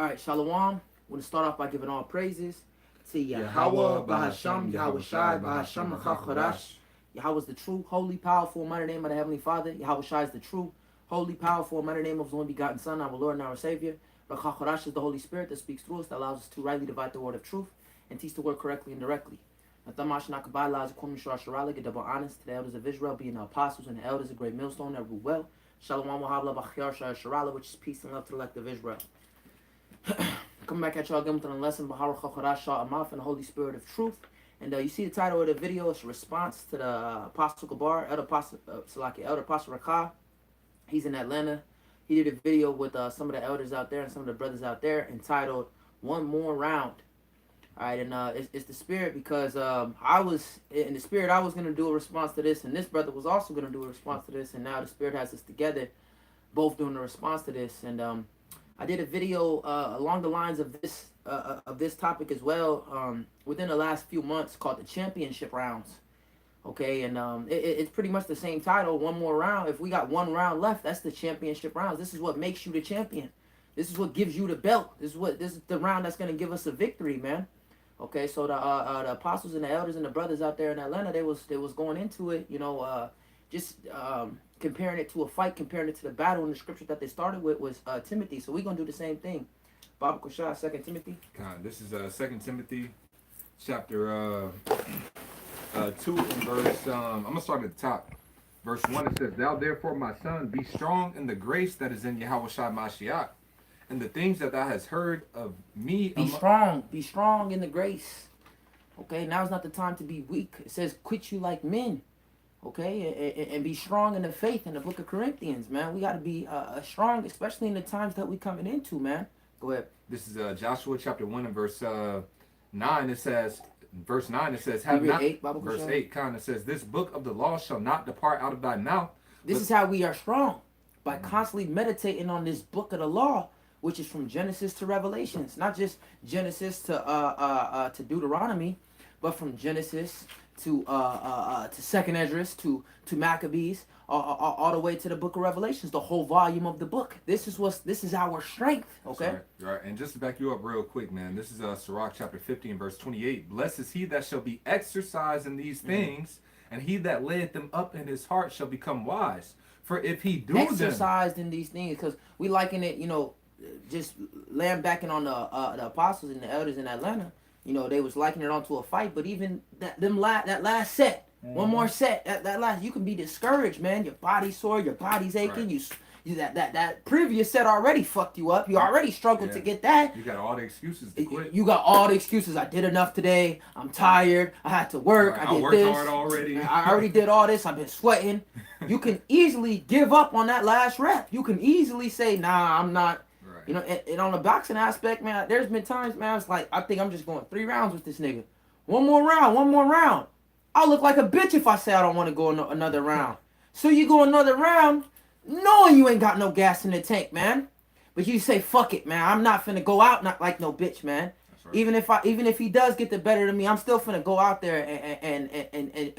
All right, Shalom. We're going to start off by giving all praises to Yahweh, Bahasham, Yahweh Shai, Bahasham, Chacharash. Yahweh is the true, holy, powerful, mighty name of the Heavenly Father. Yahweh Shai is the true, holy, powerful, mighty name of His only begotten Son, our Lord and our Savior. Chacharash is the Holy Spirit that speaks through us, that allows us to rightly divide the word of truth and teach the word correctly and directly. Natamash Nakabah lies according to Shara, get double honest to the elders of Israel, being the apostles and the elders, a great millstone that rule well. Shalom Wahabla Bachyar Sharala, which is peace and love to the elect of Israel. Come back at y'all again with a lesson, Bahar Chacharash Amaf and the Holy Spirit of Truth. And you see the title of the video, it's a response to the Apostle Gabar, Elder Apostle Rakah. He's in Atlanta. He did a video with some of the elders out there and some of the brothers out there entitled One More Round. All right, and it's the spirit because I was in the spirit. I was going to do a response to this, and this brother was also going to do a response to this, and now the spirit has us together, both doing a response to this. And I did a video along the lines of this topic as well within the last few months called the Championship Rounds. Okay, and it's pretty much the same title, One More Round. If we got one round left, that's the Championship Rounds. This is what makes you the champion. This is what gives you the belt. This is the round that's going to give us a victory, man. Okay, so the apostles and the elders and the brothers out there in Atlanta, they was going into it, you know, just comparing it to a fight, comparing it to the battle. And the scripture that they started with was Timothy. So we're gonna do the same thing. Baba Kushah, 2 Timothy. This is 2 Timothy, chapter 2 and verse. I'm gonna start at the top. Verse 1. It says, "Thou therefore, my son, be strong in the grace that is in Yahweh Shai Mashiach, and the things that thou hast heard of me." Be strong in the grace. Okay, now's not the time to be weak. It says, "Quit you like men." Okay, and be strong in the faith in the book of Corinthians, man. We got to be strong, especially in the times that we coming into, man. Go ahead. This is Joshua chapter 1 and verse 9. It says, verse 9, it says, "Have not," 8, verse 8, kind of says, "This book of the law shall not depart out of thy mouth." This is how we are strong, by constantly meditating on this book of the law, which is from Genesis to Revelations, not just Genesis to Deuteronomy, but from Genesis to Second Esdras to Maccabees, all the way to the book of Revelations, the whole volume of the book. This is our strength. Okay. Right. And just to back you up real quick, man, this is Sirach chapter 50 and verse 28. "Blessed is he that shall be exercised in these things, and he that layeth them up in his heart shall become wise. For if he do exercised in these things," because we liken it, you know, just laying backing on the apostles and the elders in Atlanta. You know, they was likening it onto a fight, but even that last set, one more set, that last, you can be discouraged, man. Your body's sore, your body's aching. Right. You that previous set already fucked you up. You already struggled to get that. You got all the excuses to quit. You got all the excuses. I did enough today. I'm tired. I had to work. Right. I did worked this. hard already. I already did all this. I've been sweating. You can easily give up on that last rep. You can easily say, "Nah, I'm not." Right. You know, and on the boxing aspect, man, there's been times, man, it's like, I think I'm just going 3 rounds with this nigga. One more round. I'll look like a bitch if I say I don't want to go another round. So you go another round, knowing you ain't got no gas in the tank, man. But you say, "Fuck it, man. I'm not finna go out not like no bitch, man." Right. Even if he does get the better than me, I'm still finna go out there and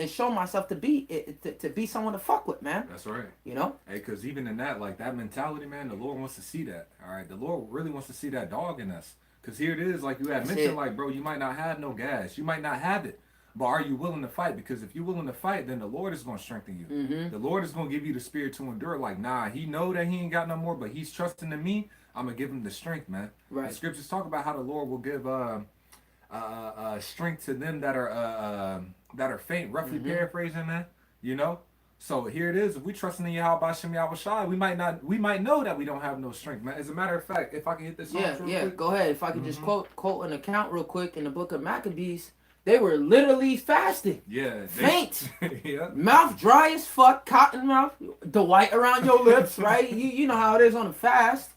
show myself to be someone to fuck with, man. That's right. You know? Hey, because even in that, like that mentality, man, the Lord wants to see that. All right, the Lord really wants to see that dog in us. Because here it is, like you had mentioned, like, bro, you might not have no gas, you might not have it, but are you willing to fight? Because if you're willing to fight, then the Lord is going to strengthen you. Mm-hmm. The Lord is going to give you the spirit to endure. Like, nah, he know that he ain't got no more, but he's trusting in me. I'm gonna give him the strength, man. Right. The scriptures talk about how the Lord will give strength to them that are faint. Roughly paraphrasing, man. You know. So here it is. If we trusting in Yahweh Shem Yahweh Shai, we might know that we don't have no strength, man. As a matter of fact, if I can hit this, real quick. Go ahead. If I could just quote an account real quick in the book of Maccabees. They were literally fasting. Yeah. Faint. Yeah. Mouth dry as fuck, cotton mouth, the white around your lips, right? You know how it is on a fast.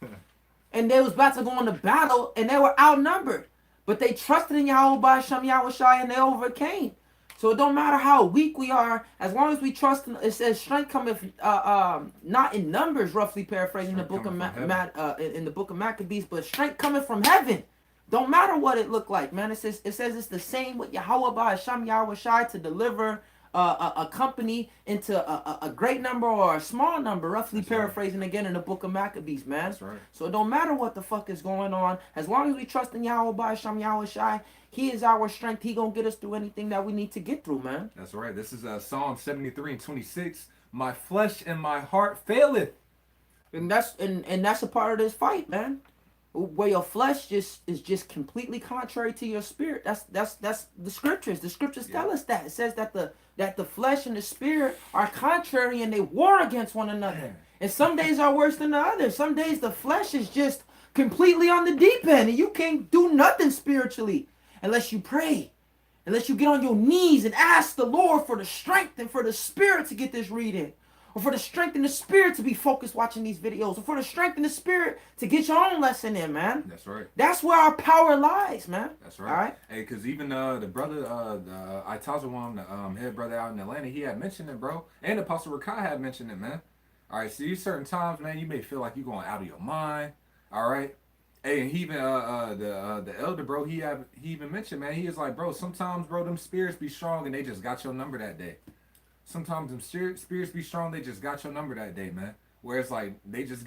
And they was about to go into battle, and they were outnumbered. But they trusted in Yahweh Ba'Shem Yahweh Shai, and they overcame. So it don't matter how weak we are, as long as we trust in, it says strength cometh not in numbers, roughly paraphrasing in the book of Maccabees, but strength coming from heaven. Don't matter what it looked like, man. It says it's the same with Yahweh Ba'Shem Yahweh Shai to deliver a company into a great number or a small number, roughly That's right. paraphrasing again in the book of Maccabees, man. That's right. So it don't matter what the fuck is going on. As long as we trust in Yahweh Ba'asham Yahweh Shai, he is our strength. He gonna get us through anything that we need to get through, man. That's right. This is Psalm 73 and 26. My flesh and my heart faileth. And that's a part of this fight, man. Where your flesh is just completely contrary to your spirit. That's the scriptures. The scriptures tell us that. It says that the flesh and the spirit are contrary and they war against one another. And some days are worse than the others. Some days the flesh is just completely on the deep end and you can't do nothing spiritually unless you pray. Unless you get on your knees and ask the Lord for the strength and for the spirit to get this reading. Or for the strength in the spirit to be focused watching these videos. Or for the strength in the spirit to get your own lesson in, man. That's right. That's where our power lies, man. That's right. All right? Hey, because even the brother, Itazawam, the head brother out in Atlanta, he had mentioned it, bro. And Apostle Rakai had mentioned it, man. All right, see, certain times, man, you may feel like you're going out of your mind. All right? Hey, and he even, the elder, bro, he even mentioned, man, he is like, bro, sometimes, bro, them spirits be strong and they just got your number that day. Sometimes them spirits be strong. They just got your number that day, man. Where it's like they just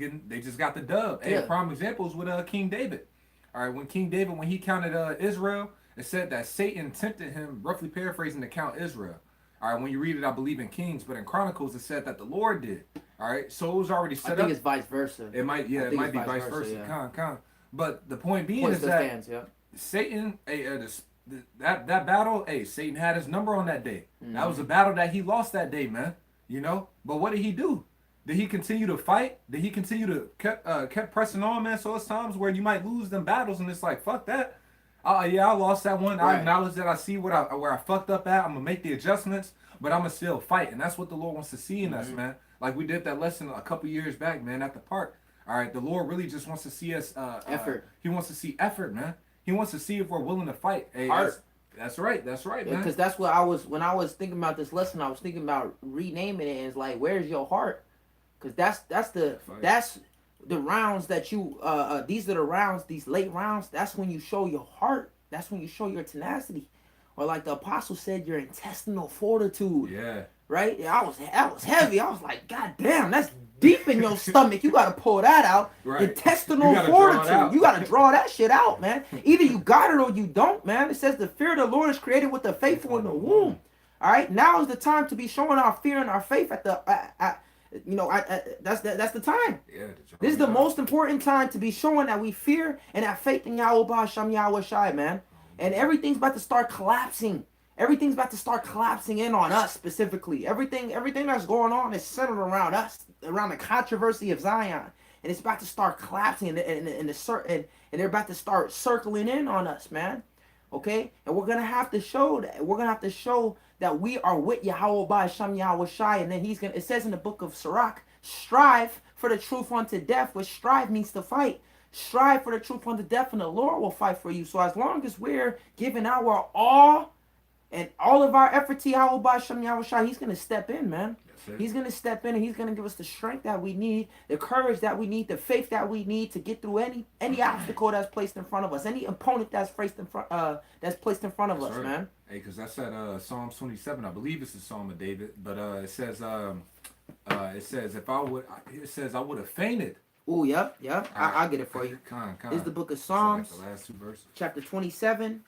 got the dub. Hey, prime examples with King David. All right, when King David, when he counted Israel, it said that Satan tempted him, roughly paraphrasing, to count Israel. All right, when you read it, I believe in Kings, but in Chronicles it said that the Lord did. All right, so it was already set up. I think it's vice versa. It might, yeah, it might be vice versa. Yeah. But the point being is that Satan, that battle, hey, Satan had his number on that day. Mm-hmm. That was a battle that he lost that day, man. You know, but what did he do? Did he continue to fight? Did he continue to kept pressing on, man? So it's times where you might lose them battles, and it's like, fuck that. Yeah, I lost that one. Right. I acknowledge that. I see where I fucked up at. I'm gonna make the adjustments, but I'm gonna still fight, and that's what the Lord wants to see in us, man. Like we did that lesson a couple years back, man, at the park. All right, the Lord really just wants to see us effort. He wants to see effort, man. He wants to see if we're willing to fight. Hey, that's right, man. Because that's what when I was thinking about this lesson, I was thinking about renaming it, and it's like, where's your heart? Because that's the rounds that you these are the rounds, these late rounds. That's when you show your heart. That's when you show your tenacity, or like the apostle said, your intestinal fortitude. Yeah. Right. Yeah, I was heavy. I was like, God damn, that's deep in your stomach. You gotta pull that out. Right. Intestinal fortitude. You gotta draw that shit out, man. Either you got it or you don't, man. It says the fear of the Lord is created with the faithful in the womb. All right. Now is the time to be showing our fear and our faith at the that's the time. Yeah, this is the most important time to be showing that we fear and have faith in Yahweh Ba'asham Yahweh Shai, man. And everything's about to start collapsing. Everything's about to start collapsing in on us specifically. Everything that's going on is centered around us, around the controversy of Zion, and it's about to start collapsing, and they're about to start circling in on us, man. Okay, and we're gonna have to show that. We're gonna have to show that we are with Yahweh Ba'asham Yahweh Shai, and then it says in the book of Sirach, strive for the truth unto death, which strive means to fight. Strive for the truth unto death, and the Lord will fight for you. So as long as we're giving our all and all of our effort to Yahweh Ba'asham Yahweh Shai, he's gonna step in, man. He's going to step in and he's going to give us the strength that we need, the courage that we need, the faith that we need to get through any obstacle that's placed in front of us, any opponent that's placed in front of us, right, man. Hey, because that's at Psalm 27. I believe it's the Psalm of David, but it says I would have fainted. Oh, yep. I'll get it for you. This is the book of Psalms, the last two verses. Chapter 27.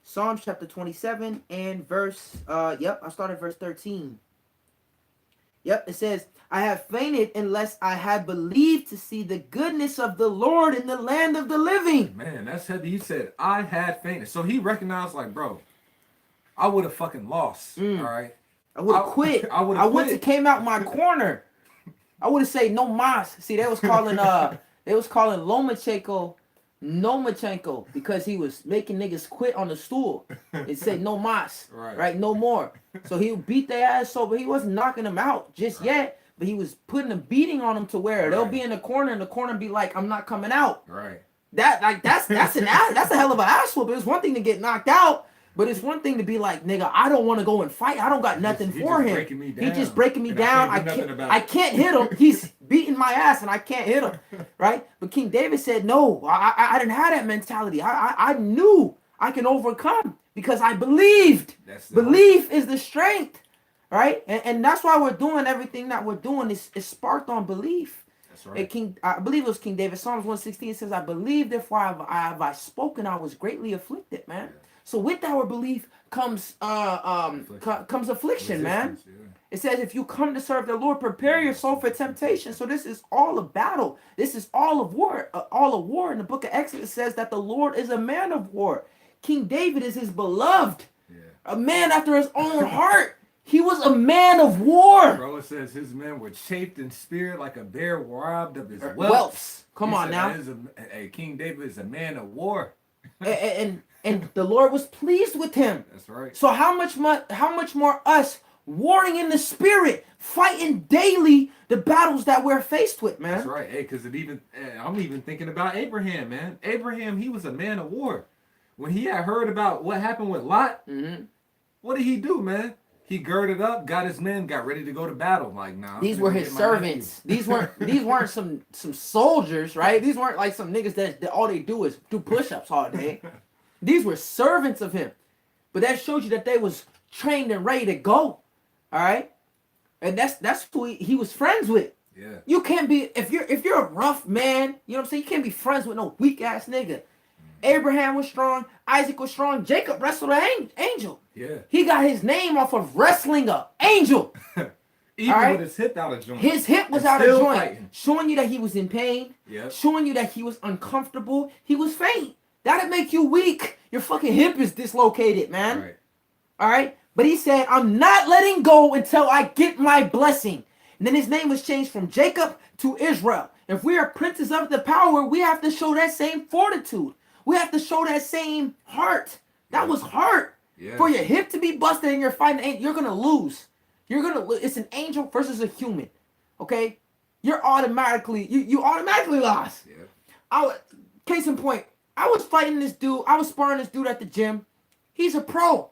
Psalms chapter 27 and verse, I started verse 13. Yep, it says, I have fainted unless I had believed to see the goodness of the Lord in the land of the living. Man, that's heavy. He said, I had fainted. So he recognized, like, bro, I would have fucking lost, all right? I would have quit. I would have came out my corner. I would have said, no mas. See, they was calling Lomachenko Nomachenko because he was making niggas quit on the stool. It said no mas, right? No more. So he beat their ass so, but he wasn't knocking them out just yet. But he was putting a beating on them to where they'll be in the corner and the corner be like, I'm not coming out. Right. That's a hell of an ass whoop. It's one thing to get knocked out, but it's one thing to be like, nigga, I don't want to go and fight. I don't got nothing for him. He's just breaking me down. I can't hit him. He's beating my ass and I can't hit him. Right? But King David said, no, I didn't have that mentality. I knew I can overcome. because I believed. That's Belief is the strength, right? And that's why we're doing everything that we're doing is sparked on belief. That's right. I believe it was King David. Psalms 116 says, I believe, therefore have I spoken, I was greatly afflicted, man. Yeah. So with our belief comes comes affliction, man. Yeah. It says, if you come to serve the Lord, prepare your soul for temptation. So this is all a battle. This is all of war. All of war. In the book of Exodus says that the Lord is a man of war. King David is his beloved. Yeah. A man after his own heart. He was a man of war. Bro, it says his men were chafed in spirit like a bear robbed of his whelps. Whelps. Come on now. King David is a man of war. and the Lord was pleased with him. That's right. So how much more us warring in the spirit, fighting daily the battles that we're faced with, man. That's right. Hey, because I'm even thinking about Abraham, man. Abraham, he was a man of war. When he had heard about what happened with Lot, what did he do, man? He girded up, got his men, got ready to go to battle. Like, nah. These were his servants. These weren't some soldiers, right? These weren't like some niggas that all they do is do push-ups all day. These were servants of him. But that shows you that they was trained and ready to go. All right? And that's who he was friends with. Yeah. You can't be if you're a rough man, you know what I'm saying? You can't be friends with no weak ass nigga. Abraham was strong, Isaac was strong, Jacob wrestled an angel. Yeah. He got his name off of wrestling an angel. Even with his hip out of joint. His hip was out of joint. Fighting. Showing you that he was in pain. Yep. Showing you that he was uncomfortable. He was faint. That'd make you weak. Your fucking hip is dislocated, man. Right. All right? But he said, I'm not letting go until I get my blessing. And then his name was changed from Jacob to Israel. If we are princes of the power, we have to show that same fortitude. We have to show that same heart. That was heart. Yeah. For your hip to be busted and you're fighting, you're going to lose. It's an angel versus a human. Okay? You automatically lost. Yeah. Case in point, I was fighting this dude. I was sparring this dude at the gym. He's a pro.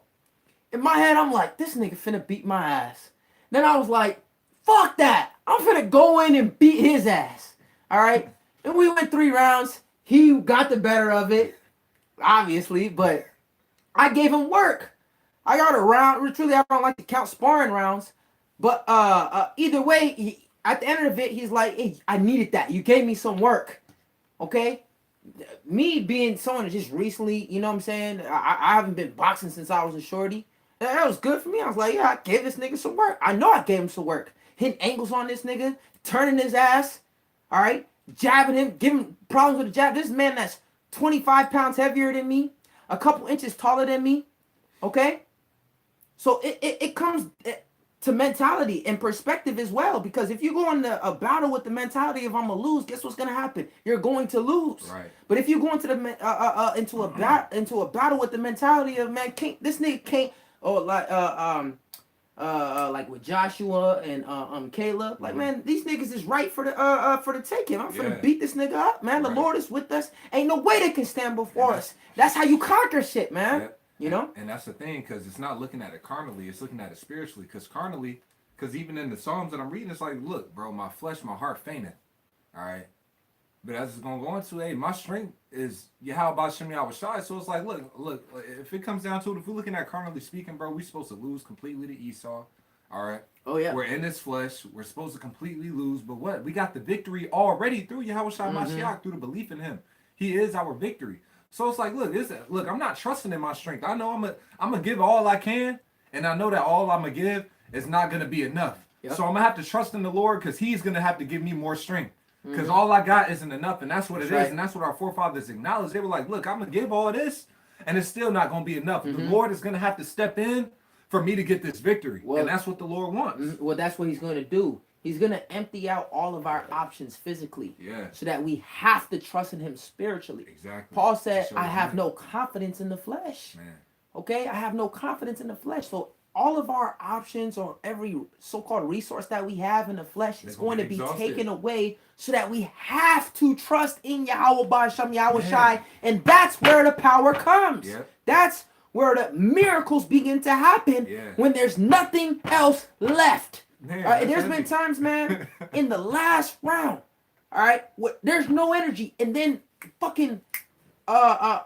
In my head, I'm like, this nigga finna beat my ass. Then I was like, fuck that. I'm finna go in and beat his ass. All right? And we went 3 rounds. He got the better of it, obviously, but I gave him work. I got a round. Truly, I don't like to count sparring rounds. But either way, at the end of it, he's like, hey, I needed that. You gave me some work. Okay? Me being someone that just recently, you know what I'm saying? I haven't been boxing since I was a shorty. That was good for me. I was like, yeah, I gave this nigga some work. I know I gave him some work. Hitting angles on this nigga, turning his ass, all right? Jabbing him, giving problems with the jab. This man that's 25 pounds heavier than me, a couple inches taller than me, okay? So it comes to mentality and perspective as well, because if you go into a battle with the mentality of I'm gonna lose, guess what's gonna happen? You're going to lose. Right. But if you go into into a battle with the mentality of this nigga can't, or like with Joshua and Caleb, like, man, these niggas is right for the taking. I'm finna beat this nigga up, man. The Lord is with us. Ain't no way they can stand before us. That's how you conquer shit, man. Yep. You know? And that's the thing, because it's not looking at it carnally, it's looking at it spiritually. Because even in the Psalms that I'm reading, it's like, look, bro, my flesh, my heart fainted. All right. But as it's going to go into, hey, my strength is Yahweh Bashem Yahweh Shai. So it's like, look, if it comes down to it, if we're looking at carnally speaking, bro, we're supposed to lose completely to Esau. All right. Oh, yeah. We're in this flesh. We're supposed to completely lose. But what? We got the victory already through Yahweh Shai Mashiach, through the belief in him. He is our victory. So it's like, look, I'm not trusting in my strength. I know I'm gonna give all I can, and I know that all I'm gonna give is not gonna be enough. Yep. So I'm gonna have to trust in the Lord, because He's gonna have to give me more strength. Because all I got isn't enough, and that's what it is, and that's what our forefathers acknowledged. They were like, look, I'm gonna give all this, and it's still not gonna be enough. The Lord is gonna have to step in for me to get this victory, and that's what the Lord wants. Well, that's what He's gonna do. He's going to empty out all of our options physically, so that we have to trust in Him spiritually. Exactly. Paul said, I have no confidence in the flesh. Man. Okay? I have no confidence in the flesh. So all of our options, or every so-called resource that we have in the flesh, is going to be taken away, so that we have to trust in Yahweh Ba'Shem Yahweh Shai. And that's where the power comes. Yep. That's where the miracles begin to happen, when there's nothing else left. Man, there's been times, man, in the last round, all right, there's no energy, and then fucking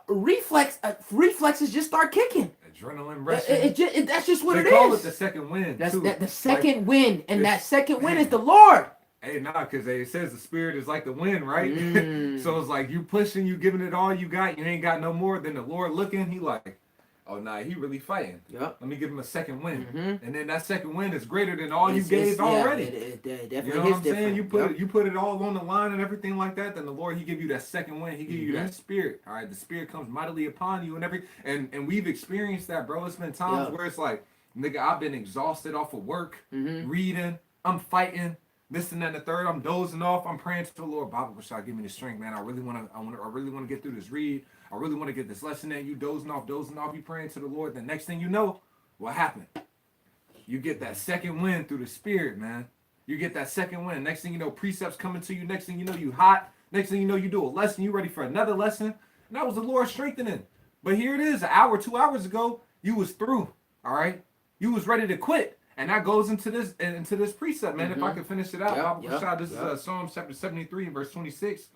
reflexes just start kicking. adrenaline rushing. That's just what they it call is. it the second wind. That's too. the second wind, and it's- that second wind man. is the Lord. Hey, nah, because it says the spirit is like the wind, right? Mm. So it's like you pushing, you giving it all you got, you ain't got no more. Then the Lord looking, he like, oh, nah, he really fighting. Yep. Let me give him a second wind. Mm-hmm. And then that second wind is greater than all you gave already. It definitely You know what I'm different. saying? You put it all on the line and everything like that. Then the Lord, he give you that second wind. He give you that spirit. All right, the spirit comes mightily upon you and we've experienced that, bro. It's been times where it's like, nigga, I've been exhausted off of work, reading, I'm fighting, this and that and the third. I'm dozing off. I'm praying to the Lord. Baba Bashar, give me the strength, man. I really want to get through this read. I really want to get this lesson in. You dozing off. You praying to the Lord. The next thing you know, what happened? You get that second wind through the spirit, man. You get that second wind. Next thing you know, precepts coming to you. Next thing you know, you hot. Next thing you know, you do a lesson. You ready for another lesson. And that was the Lord strengthening. But here it is, an hour, 2 hours ago, you was through. All right, you was ready to quit. And that goes into this precept, man. If I could finish it out, this is Psalms chapter 73, verse 26.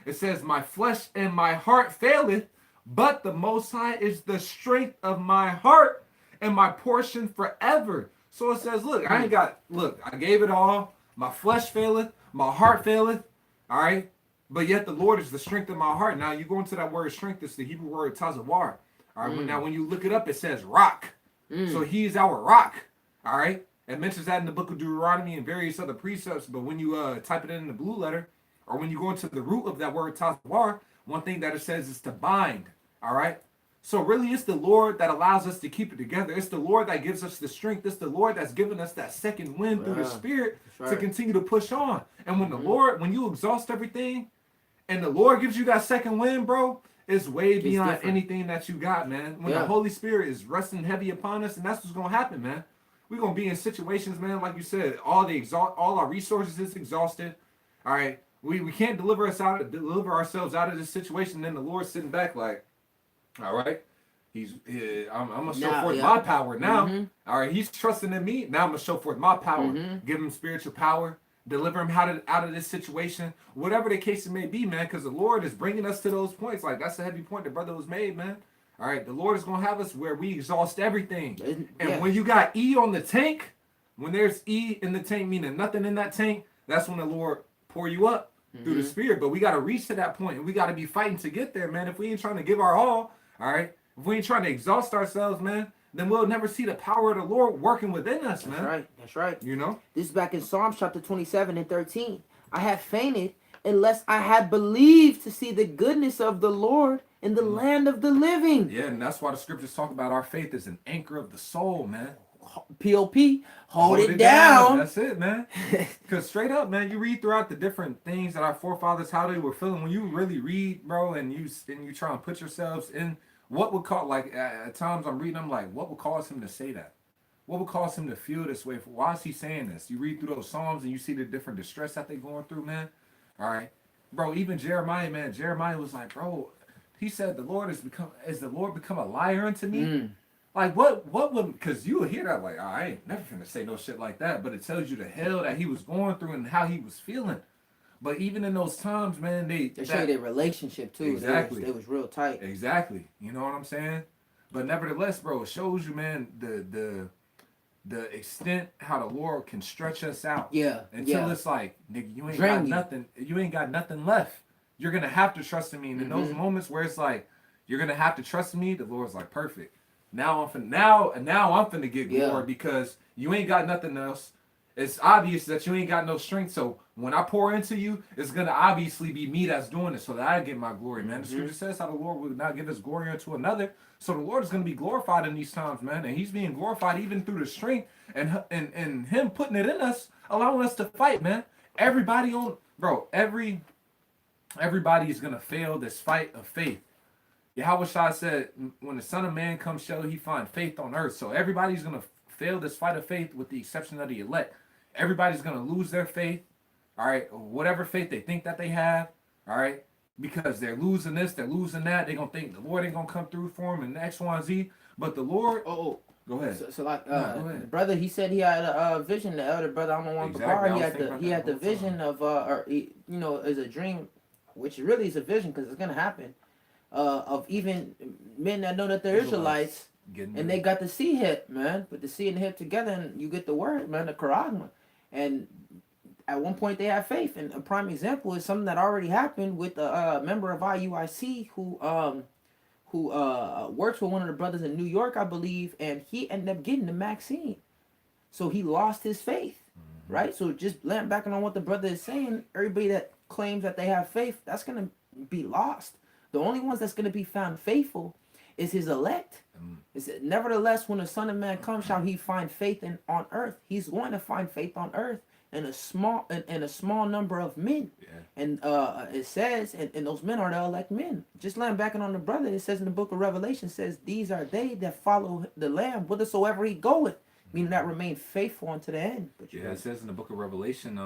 It says, "My flesh and my heart faileth, but the Most High is the strength of my heart and my portion forever." So it says, look, I gave it all. My flesh faileth, my heart faileth. All right, but yet the Lord is the strength of my heart. Now you go into that word strength. It's the Hebrew word tazawar. All right, now when you look it up, it says rock. So he is our rock. All right, it mentions that in the book of Deuteronomy and various other precepts. But when you type it in the blue letter, or when you go into the root of that word tazawar, one thing that it says is to bind. All right, so really it's the Lord that allows us to keep it together. It's the Lord that gives us the strength. It's the Lord that's given us that second wind through the Spirit to continue to push on. And when the Lord, when you exhaust everything, and the Lord gives you that second wind, bro, it's way beyond anything that you got, man. When the Holy Spirit is resting heavy upon us, and that's what's gonna happen, man. We're gonna be in situations, man, like you said, all our resources is exhausted. All right, we can't deliver ourselves out of this situation. Then the Lord's sitting back like, all right, I'm gonna show forth my power now. All right, he's trusting in me. Now I'm gonna show forth my power. Give him spiritual power. Deliver him out of this situation, whatever the case it may be, man. Because the Lord is bringing us to those points. Like that's a heavy point the brother was made, man. All right, the Lord is gonna have us where we exhaust everything. And when you got E on the tank, when there's E in the tank, meaning nothing in that tank, that's when the Lord pour you up through the Spirit. But we got to reach to that point, and we got to be fighting to get there, man. If we ain't trying to give our all right, if we ain't trying to exhaust ourselves, man, then we'll never see the power of the Lord working within us, man. That's right. You know? This is back in Psalms chapter 27 and 13. I have fainted unless I had believed to see the goodness of the Lord in the land of the living. Yeah, and that's why the scriptures talk about our faith is an anchor of the soul, man. P.O.P. Hold it down. That's it, man. Because straight up, man, you read throughout the different things that our forefathers, how they were feeling. When you really read, bro, and you try and put yourselves in what would cause, like at times I'm reading, I'm like, what would cause him to say that? What would cause him to feel this way? Why is he saying this? You read through those Psalms and you see the different distress that they're going through, man. All right. Bro, even Jeremiah, man, Jeremiah was like, bro, he said the Lord has become a liar unto me? Like what would, because you would hear that like, I ain't never finna say no shit like that, but it tells you the hell that he was going through and how he was feeling. But even in those times, man, they show you their relationship too. Exactly. It was real tight. Exactly. You know what I'm saying? But nevertheless, bro, it shows you, man, the extent how the Lord can stretch us out. Yeah. Until it's like, nigga, you ain't got nothing left. You're gonna have to trust in me. And in those moments where it's like, you're gonna have to trust in me, the Lord's like, perfect. Now I'm finna get glory because you ain't got nothing else. It's obvious that you ain't got no strength. So when I pour into you, it's gonna obviously be me that's doing it, so that I get my glory, man. The scripture says how the Lord will not give his glory unto another. So the Lord is gonna be glorified in these times, man, and he's being glorified even through the strength and him putting it in us, allowing us to fight, man. Everybody is gonna fail this fight of faith. Yahweh Shai said, when the Son of Man comes, shall he find faith on earth. So everybody's going to fail this fight of faith with the exception of the elect. Everybody's going to lose their faith, all right, whatever faith they think that they have, all right, because they're losing this, they're losing that. They're going to think the Lord ain't going to come through for them and X, Y, and Z. But the Lord, go ahead. So like, the brother, he said he had a vision. The elder brother, I'm on he had the vision of, is a dream, which really is a vision because it's going to happen. Of even men that know that they're Israelites And they got the C hip, man. Put the C and the hip together, and you get the word, man, the charagma. And at one point, they had faith. And a prime example is something that already happened with a member of IUIC who works with one of the brothers in New York, I believe, and he ended up getting the vaccine. So he lost his faith, right? So just backing on what the brother is saying, everybody that claims that they have faith, that's going to be lost. The only ones that's going to be found faithful is his elect. It said, nevertheless, when the Son of Man comes, shall he find faith on earth? He's going to find faith on earth in a small number of men. Yeah. And it says, and those men are the elect men. Just backing on the brother, it says in the book of Revelation, says, these are they that follow the Lamb whithersoever he goeth, meaning that remain faithful unto the end. But it says in the book of Revelation,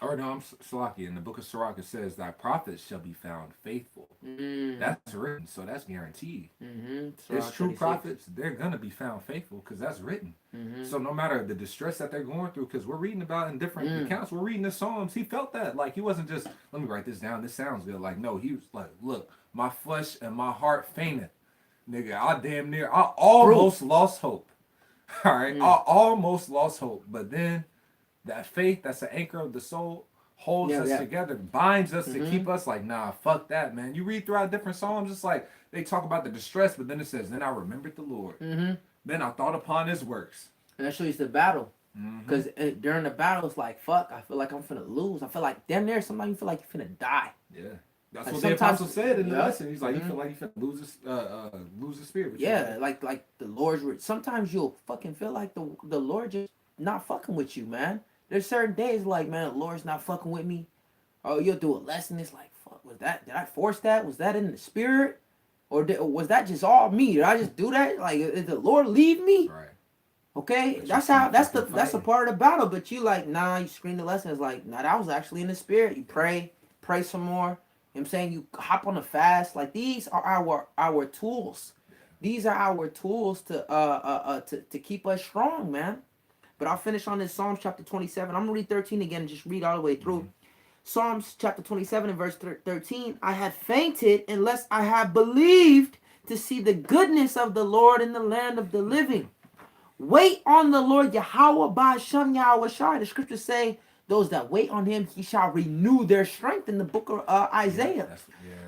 in the book of Sirach, it says, thy prophets shall be found faithful. That's written, so that's guaranteed. It's true prophets, they're going to be found faithful because that's written. So no matter the distress that they're going through, because we're reading about in different accounts, we're reading the Psalms, he felt that. Like, he wasn't just, let me write this down, this sounds good. Like, no, he was like, look, my flesh and my heart fainted. Nigga, I almost lost hope. All right, I almost lost hope. But then that faith, that's the anchor of the soul, holds us together, binds us to keep us like, nah, fuck that, man. You read throughout different Psalms, it's like they talk about the distress, but then it says, then I remembered the Lord. Then I thought upon his works. And that shows you the battle. Because during the battle, it's like, fuck, I feel like I'm finna lose. I feel like, damn near, sometimes you feel like you're finna die. Yeah. That's like what the apostle said in the lesson. He's like, you feel like you finna lose his spirit. Yeah, like the Lord's, sometimes you'll fucking feel like the Lord just not fucking with you, man. There's certain days like, man, the Lord's not fucking with me. Oh, you'll do a lesson. It's like, fuck, did I force that? Was that in the spirit? Or was that just all me? Did I just do that? Like, did the Lord leave me? Right. Okay, that's a part of the battle. But you like, nah, you screen the lesson. It's like, nah, that was actually in the spirit. You pray some more. You know what I'm saying? You hop on a fast. Like, these are our tools. These are our tools to keep us strong, man. But I'll finish on this Psalms chapter 27. I'm going to read 13 again and just read all the way through. Psalms chapter 27 and verse 13. I had fainted unless I had believed to see the goodness of the Lord in the land of the living. Wait on the Lord Yahweh Ba'ashem Yahweh Shai. The scriptures say, those that wait on him, he shall renew their strength in the book of Isaiah.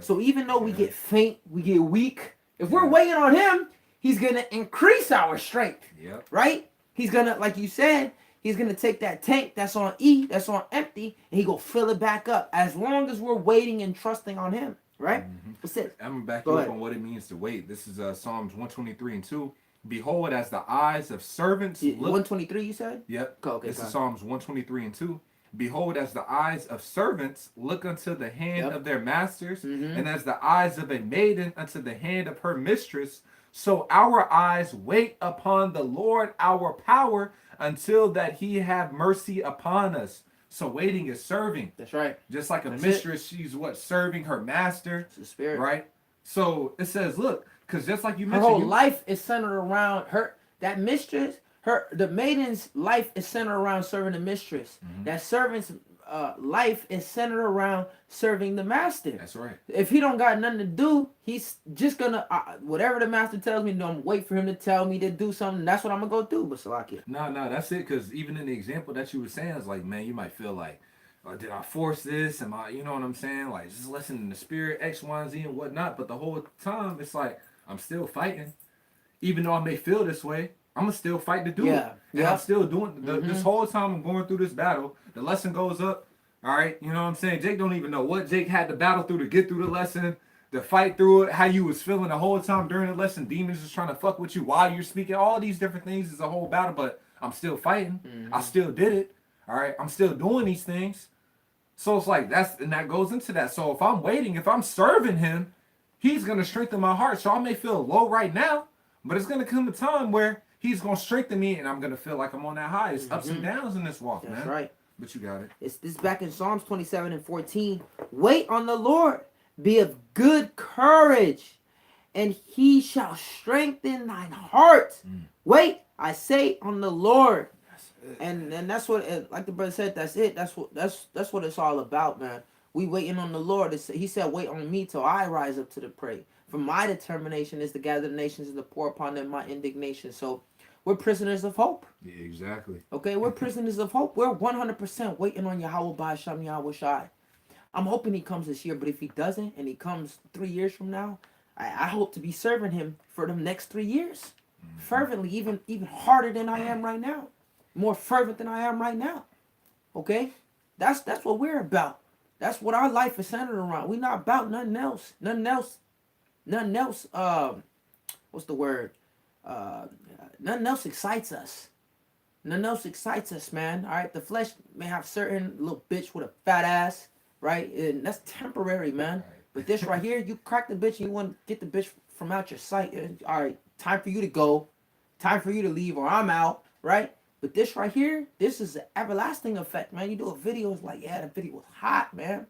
So even though we get faint, we get weak, if we're waiting on him, he's going to increase our strength. Right? He's going to, like you said, he's going to take that tank that's on E, that's on empty, and he go fill it back up as long as we're waiting and trusting on him. Right? That's it. I'm going to back you up on what it means to wait. This is Psalms 123 and 2. Behold, as the eyes of servants look. 123, you said? Yep. This is Psalms 123 and 2. Behold, as the eyes of servants look unto the hand of their masters, and as the eyes of a maiden unto the hand of her mistress, so our eyes wait upon the Lord our power until that he have mercy upon us. So waiting is serving. That's right. Just like a mistress, she's serving her master. It's the spirit. Right? So it says, look, because just like you mentioned, her whole life is centered around her. That mistress, the maiden's life is centered around serving the mistress. That servant's life is centered around serving the master. That's right. If he don't got nothing to do, he's just gonna whatever the master tells me to do, I'm wait for him to tell me to do something. That's what I'm gonna go do. But Salakia. No, that's it. Because even in the example that you were saying, it's like, man, you might feel like, did I force this? Am I, you know what I'm saying? Like, just listening to the spirit, X, Y, and Z, and whatnot. But the whole time, it's like, I'm still fighting. Even though I may feel this way, I'm going to still fight to do it. And I'm still doing this whole time I'm going through this battle. The lesson goes up. All right. You know what I'm saying? Jake don't even know what Jake had to battle through to get through the lesson, to fight through it, how you was feeling the whole time during the lesson. Demons is trying to fuck with you while you're speaking. All these different things is a whole battle, but I'm still fighting. I still did it. All right. I'm still doing these things. So it's like that goes into that. So if I'm waiting, if I'm serving him, he's going to strengthen my heart. So I may feel low right now, but it's going to come a time where he's going to strengthen me and I'm going to feel like I'm on that high. It's ups and downs in this walk, man. That's right. But you got it. It's this back in Psalms 27 and 14. Wait on the Lord. Be of good courage, and he shall strengthen thine heart. Wait, I say, on the Lord. And that's what, like the brother said, that's it. That's what it's all about, man. We waiting on the Lord. He said, wait on me till I rise up to the prey. For my determination is to gather the nations and to pour upon them my indignation. So we're prisoners of hope. Yeah, exactly. Okay, we're prisoners of hope. We're 100% waiting on Yahweh Ba'asham Yahweh Shai. I'm hoping he comes this year, but if he doesn't and he comes 3 years from now, I hope to be serving him for the next 3 years. Fervently, even harder than I am right now. More fervent than I am right now. Okay? That's what we're about. That's what our life is centered around. We're not about nothing else. Nothing else, what's the word? Nothing else excites us. Nothing else excites us, man. All right? The flesh may have certain little bitch with a fat ass, right? And that's temporary, man. But this right here, you crack the bitch and you want to get the bitch from out your sight. All right, time for you to go. Time for you to leave or I'm out, right? But this right here, this is an everlasting effect, man. You do a video, it's like, yeah, the video was hot, man.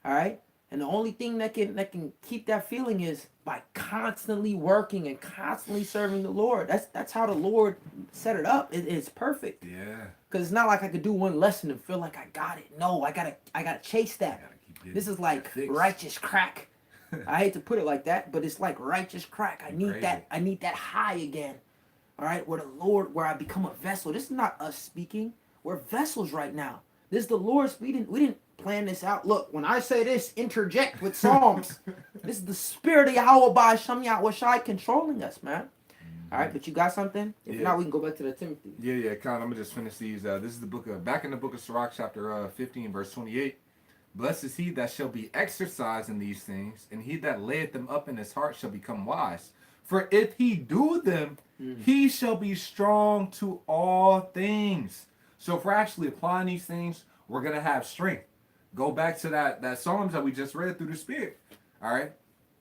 All right? And the only thing that can keep that feeling is by constantly working and constantly serving the Lord. That's how the Lord set it up. It's perfect. Yeah. Because it's not like I could do one lesson and feel like I got it. No, I gotta chase that. This is like righteous crack. I hate to put it like that, but it's like righteous crack. I need that. I need that high again. All right, where the Lord, where I become a vessel. This is not us speaking. We're vessels right now. This is the Lord speaking. We didn't plan this out. Look, when I say this, interject with Psalms. This is the spirit of Yahweh Ba'asham Yahweh Shai controlling us, man. All right, but you got something? If not, we can go back to the Timothy. Yeah, Con, I'm going to just finish these. This is the back in the book of Sirach, chapter 15, verse 28. Blessed is he that shall be exercised in these things, and he that layeth them up in his heart shall become wise. For if he do them, he shall be strong to all things. So if we're actually applying these things, we're going to have strength. Go back to that Psalms that we just read through the Spirit. All right?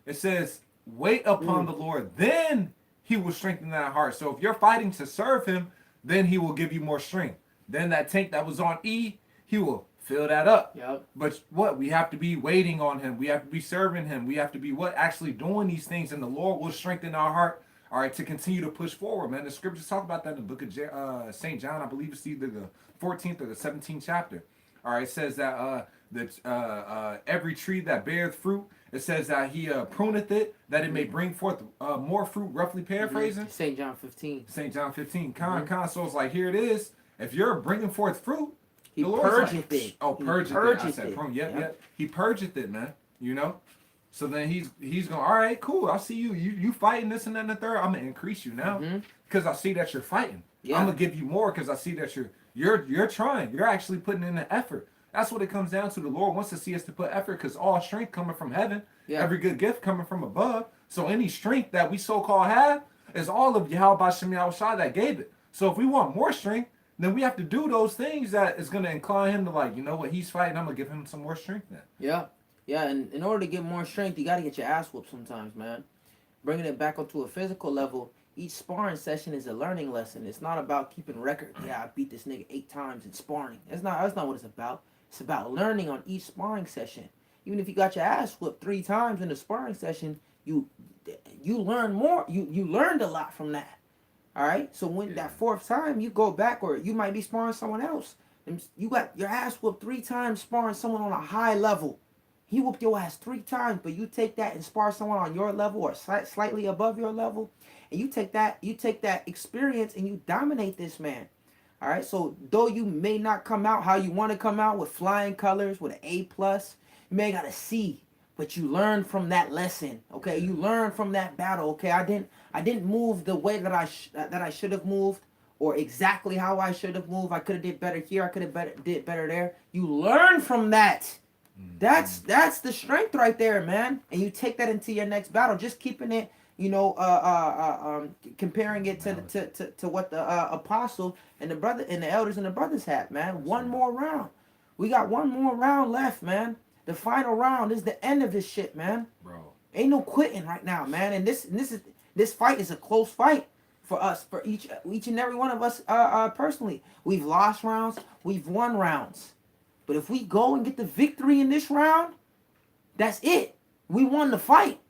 It says, wait upon the Lord, then he will strengthen that heart. So if you're fighting to serve him, then he will give you more strength. Then that tank that was on E, he will fill that up. Yep. But what? We have to be waiting on him. We have to be serving him. We have to be actually doing these things, and the Lord will strengthen our heart, all right, to continue to push forward, man. The scriptures talk about that in the book of St. John. I believe it's either the 14th or the 17th chapter. All right, it says that every tree that beareth fruit, it says that he pruneth it, that it may bring forth more fruit, roughly paraphrasing. St. John 15. St. John 15. So it's like, here it is. If you're bringing forth fruit, he purgeth it. Oh, purgeth it. I said prune. Yep. He purgeth it, man. You know? So then he's going, all right, cool. I see you fighting this and that and the third. I'm going to increase you now because I see that you're fighting. Yeah. I'm going to give you more because I see that you're trying. You're actually putting in the effort. That's what it comes down to. The Lord wants to see us to put effort because all strength coming from heaven, every good gift coming from above. So any strength that we so-called have is all of Yahweh Ba'asham Yahweh Shai that gave it. So if we want more strength, then we have to do those things that is going to incline him to, like, you know what, he's fighting, I'm going to give him some more strength then. Yeah, and in order to get more strength, you got to get your ass whooped sometimes, man. Bringing it back onto a physical level, each sparring session is a learning lesson. It's not about keeping record. Yeah, I beat this nigga 8 times in sparring. That's not what it's about. It's about learning on each sparring session. Even if you got your ass whooped 3 times in a sparring session, you learn more. You learned a lot from that. All right, so when that 4th time you go back, or you might be sparring someone else, and you got your ass whooped 3 times sparring someone on a high level. He whooped your ass 3 times, but you take that and spar someone on your level or slightly above your level, and you take that experience and you dominate this man. All right, so though you may not come out how you want to come out with flying colors, with an A+, you may got a C. But you learn from that lesson, okay? You learn from that battle, okay? I didn't move the way that I should have moved, or exactly how I should have moved. I could have did better here. I could have did better there. You learn from that. That's the strength right there, man. And you take that into your next battle. Just keeping it, comparing it to what the apostle and the elders and the brothers had, man. One more round. We got one more round left, man. The final round is the end of this shit, man. Bro. Ain't no quitting right now, man. And this fight is a close fight for us, for each and every one of us personally. We've lost rounds, we've won rounds. But if we go and get the victory in this round, that's it. We won the fight.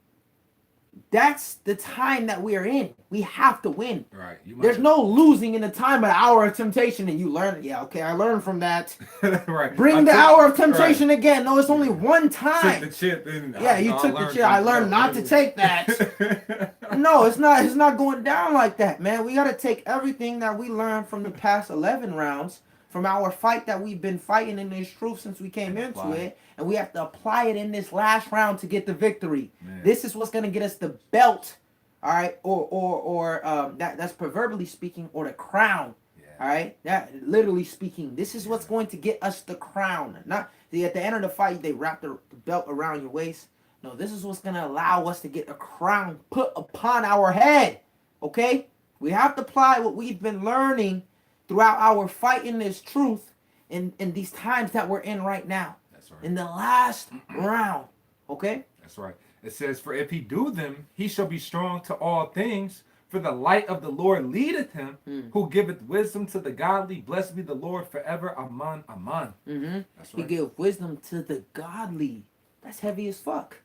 That's the time that we are in. We have to win. Right. There's no losing in the time of the hour of temptation, and you learn. Yeah, okay, I learned from that. Right. Bring the hour of temptation again. No, it's only one time. Took the chip and you took the chip. I learned not to take that. No, it's not. It's not going down like that, man. We got to take everything that we learned from the past 11 rounds, from our fight that we've been fighting in this truth since we came into it, and we have to apply it in this last round to get the victory. Man. This is what's gonna get us the belt, all right, or that's proverbially speaking, or the crown, all right. That literally speaking, this is what's going to get us the crown. Not at the end of the fight, they wrap the belt around your waist. No, this is what's gonna allow us to get a crown put upon our head. Okay, we have to apply what we've been learning throughout our fight in this truth in these times that we're in right now. That's right. In the last round. Okay? That's right. It says, for if he do them, he shall be strong to all things. For the light of the Lord leadeth him, who giveth wisdom to the godly. Blessed be the Lord forever. Amen. Amen. Mm-hmm. That's right. He gave wisdom to the godly. That's heavy as fuck.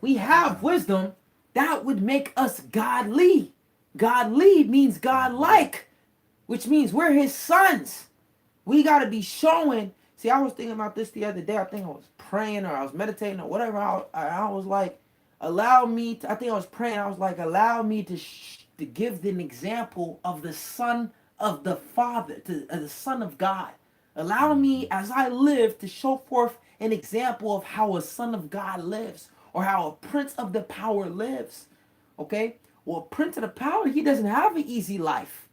We have wisdom. That would make us godly. Godly means godlike, which means we're his sons. We got to be showing. See, I was thinking about this the other day. I think I was praying or I was meditating or whatever. I was like, allow me to, I think I was praying. I was like, allow me to give an example of the son of the Father, the son of God. Allow me, as I live, to show forth an example of how a son of God lives, or how a prince of the power lives. Okay? Well, a prince of the power, he doesn't have an easy life.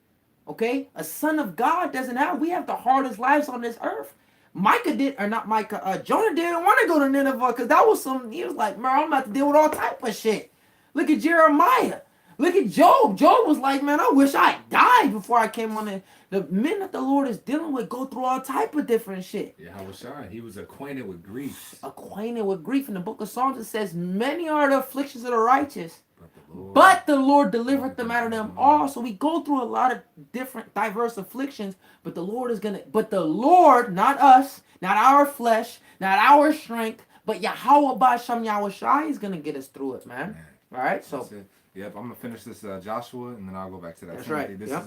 Okay? A son of God doesn't have, we have the hardest lives on this earth. Jonah didn't want to go to Nineveh because that was he was like, man, I'm about to deal with all type of shit. Look at Jeremiah. Look at Job. Job was like, man, I wish I died before I came on it. The men that the Lord is dealing with go through all type of different shit. Yeah, how was I? He was acquainted with grief. Acquainted with grief. In the book of Psalms, it says, many are the afflictions of the righteous, but the Lord delivered them out of them all. So we go through a lot of different, diverse afflictions, but the Lord, not us, not our flesh, not our strength, but Yahweh Basham Yahushai is going to get us through it, man. All right, so. Yep, I'm gonna finish this Joshua, and then I'll go back to that. That's Timothy. right. This is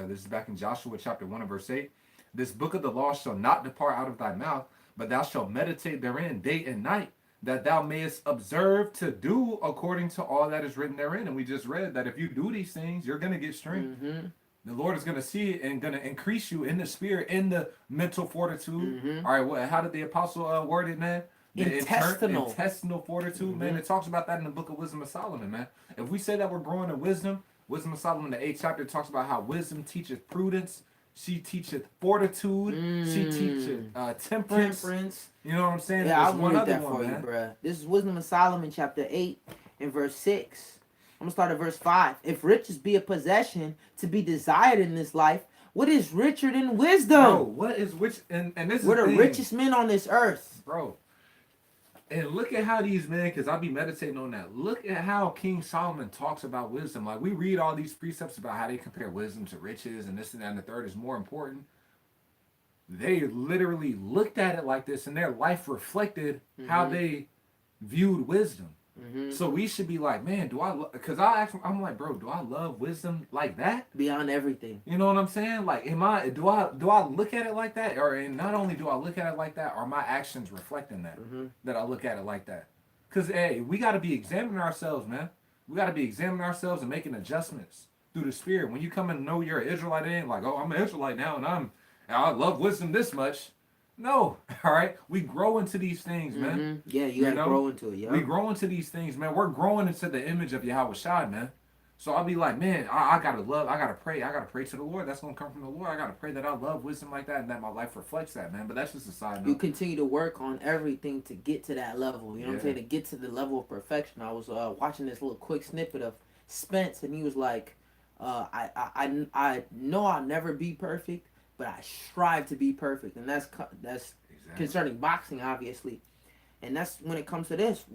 this is back in Joshua chapter 1 and verse 8. This book of the law shall not depart out of thy mouth, but thou shalt meditate therein day and night, that thou mayest observe to do according to all that is written therein. And we just read that if you do these things, you're gonna get strength. Mm-hmm. The Lord is gonna see it and gonna increase you in the spirit, in the mental fortitude. Mm-hmm. All right, how did the apostle word it, man? Intestinal fortitude, man. It talks about that in the book of Wisdom of Solomon, man. If we say that we're growing in wisdom, Wisdom of Solomon, the 8th chapter, talks about how wisdom teacheth prudence, she teacheth fortitude, she teacheth temperance. You know what I'm saying? Yeah, I'll read that for you, bro. This is Wisdom of Solomon, chapter 8 and verse 6. I'm going to start at verse 5. If riches be a possession to be desired in this life, what is richer than wisdom? Bro, what is rich? And this is we're the richest men on this earth. Bro. And look at how these men, because I'll be meditating on that. Look at how King Solomon talks about wisdom. Like, we read all these precepts about how they compare wisdom to riches and this and that and the third is more important. They literally looked at it like this, and their life reflected how they viewed wisdom. Mm-hmm. So we should be like, man, because I'm like, bro, do I love wisdom like that? Beyond everything. You know what I'm saying? Like, do I look at it like that? And not only do I look at it like that, are my actions reflecting that? Mm-hmm. That I look at it like that? Because, hey, we got to be examining ourselves, man. We got to be examining ourselves and making adjustments through the spirit. When you come and know you're an Israelite, it ain't like, oh, I'm an Israelite now, and I love wisdom this much. No, all right. We grow into these things, man. Mm-hmm. Yeah, you gotta grow into it. Yeah, we grow into these things, man. We're growing into the image of Yahweh Shai, man. So I'll be like, man, I gotta pray to the Lord. That's gonna come from the Lord. I gotta pray that I love wisdom like that and that my life reflects that, man. But that's just a side note. You continue to work on everything to get to that level. You know what I'm saying? To get to the level of perfection. I was watching this little quick snippet of Spence, and he was like, I know I'll never be perfect, but I strive to be perfect, and that's exactly. Concerning boxing, obviously, and that's when it comes to this.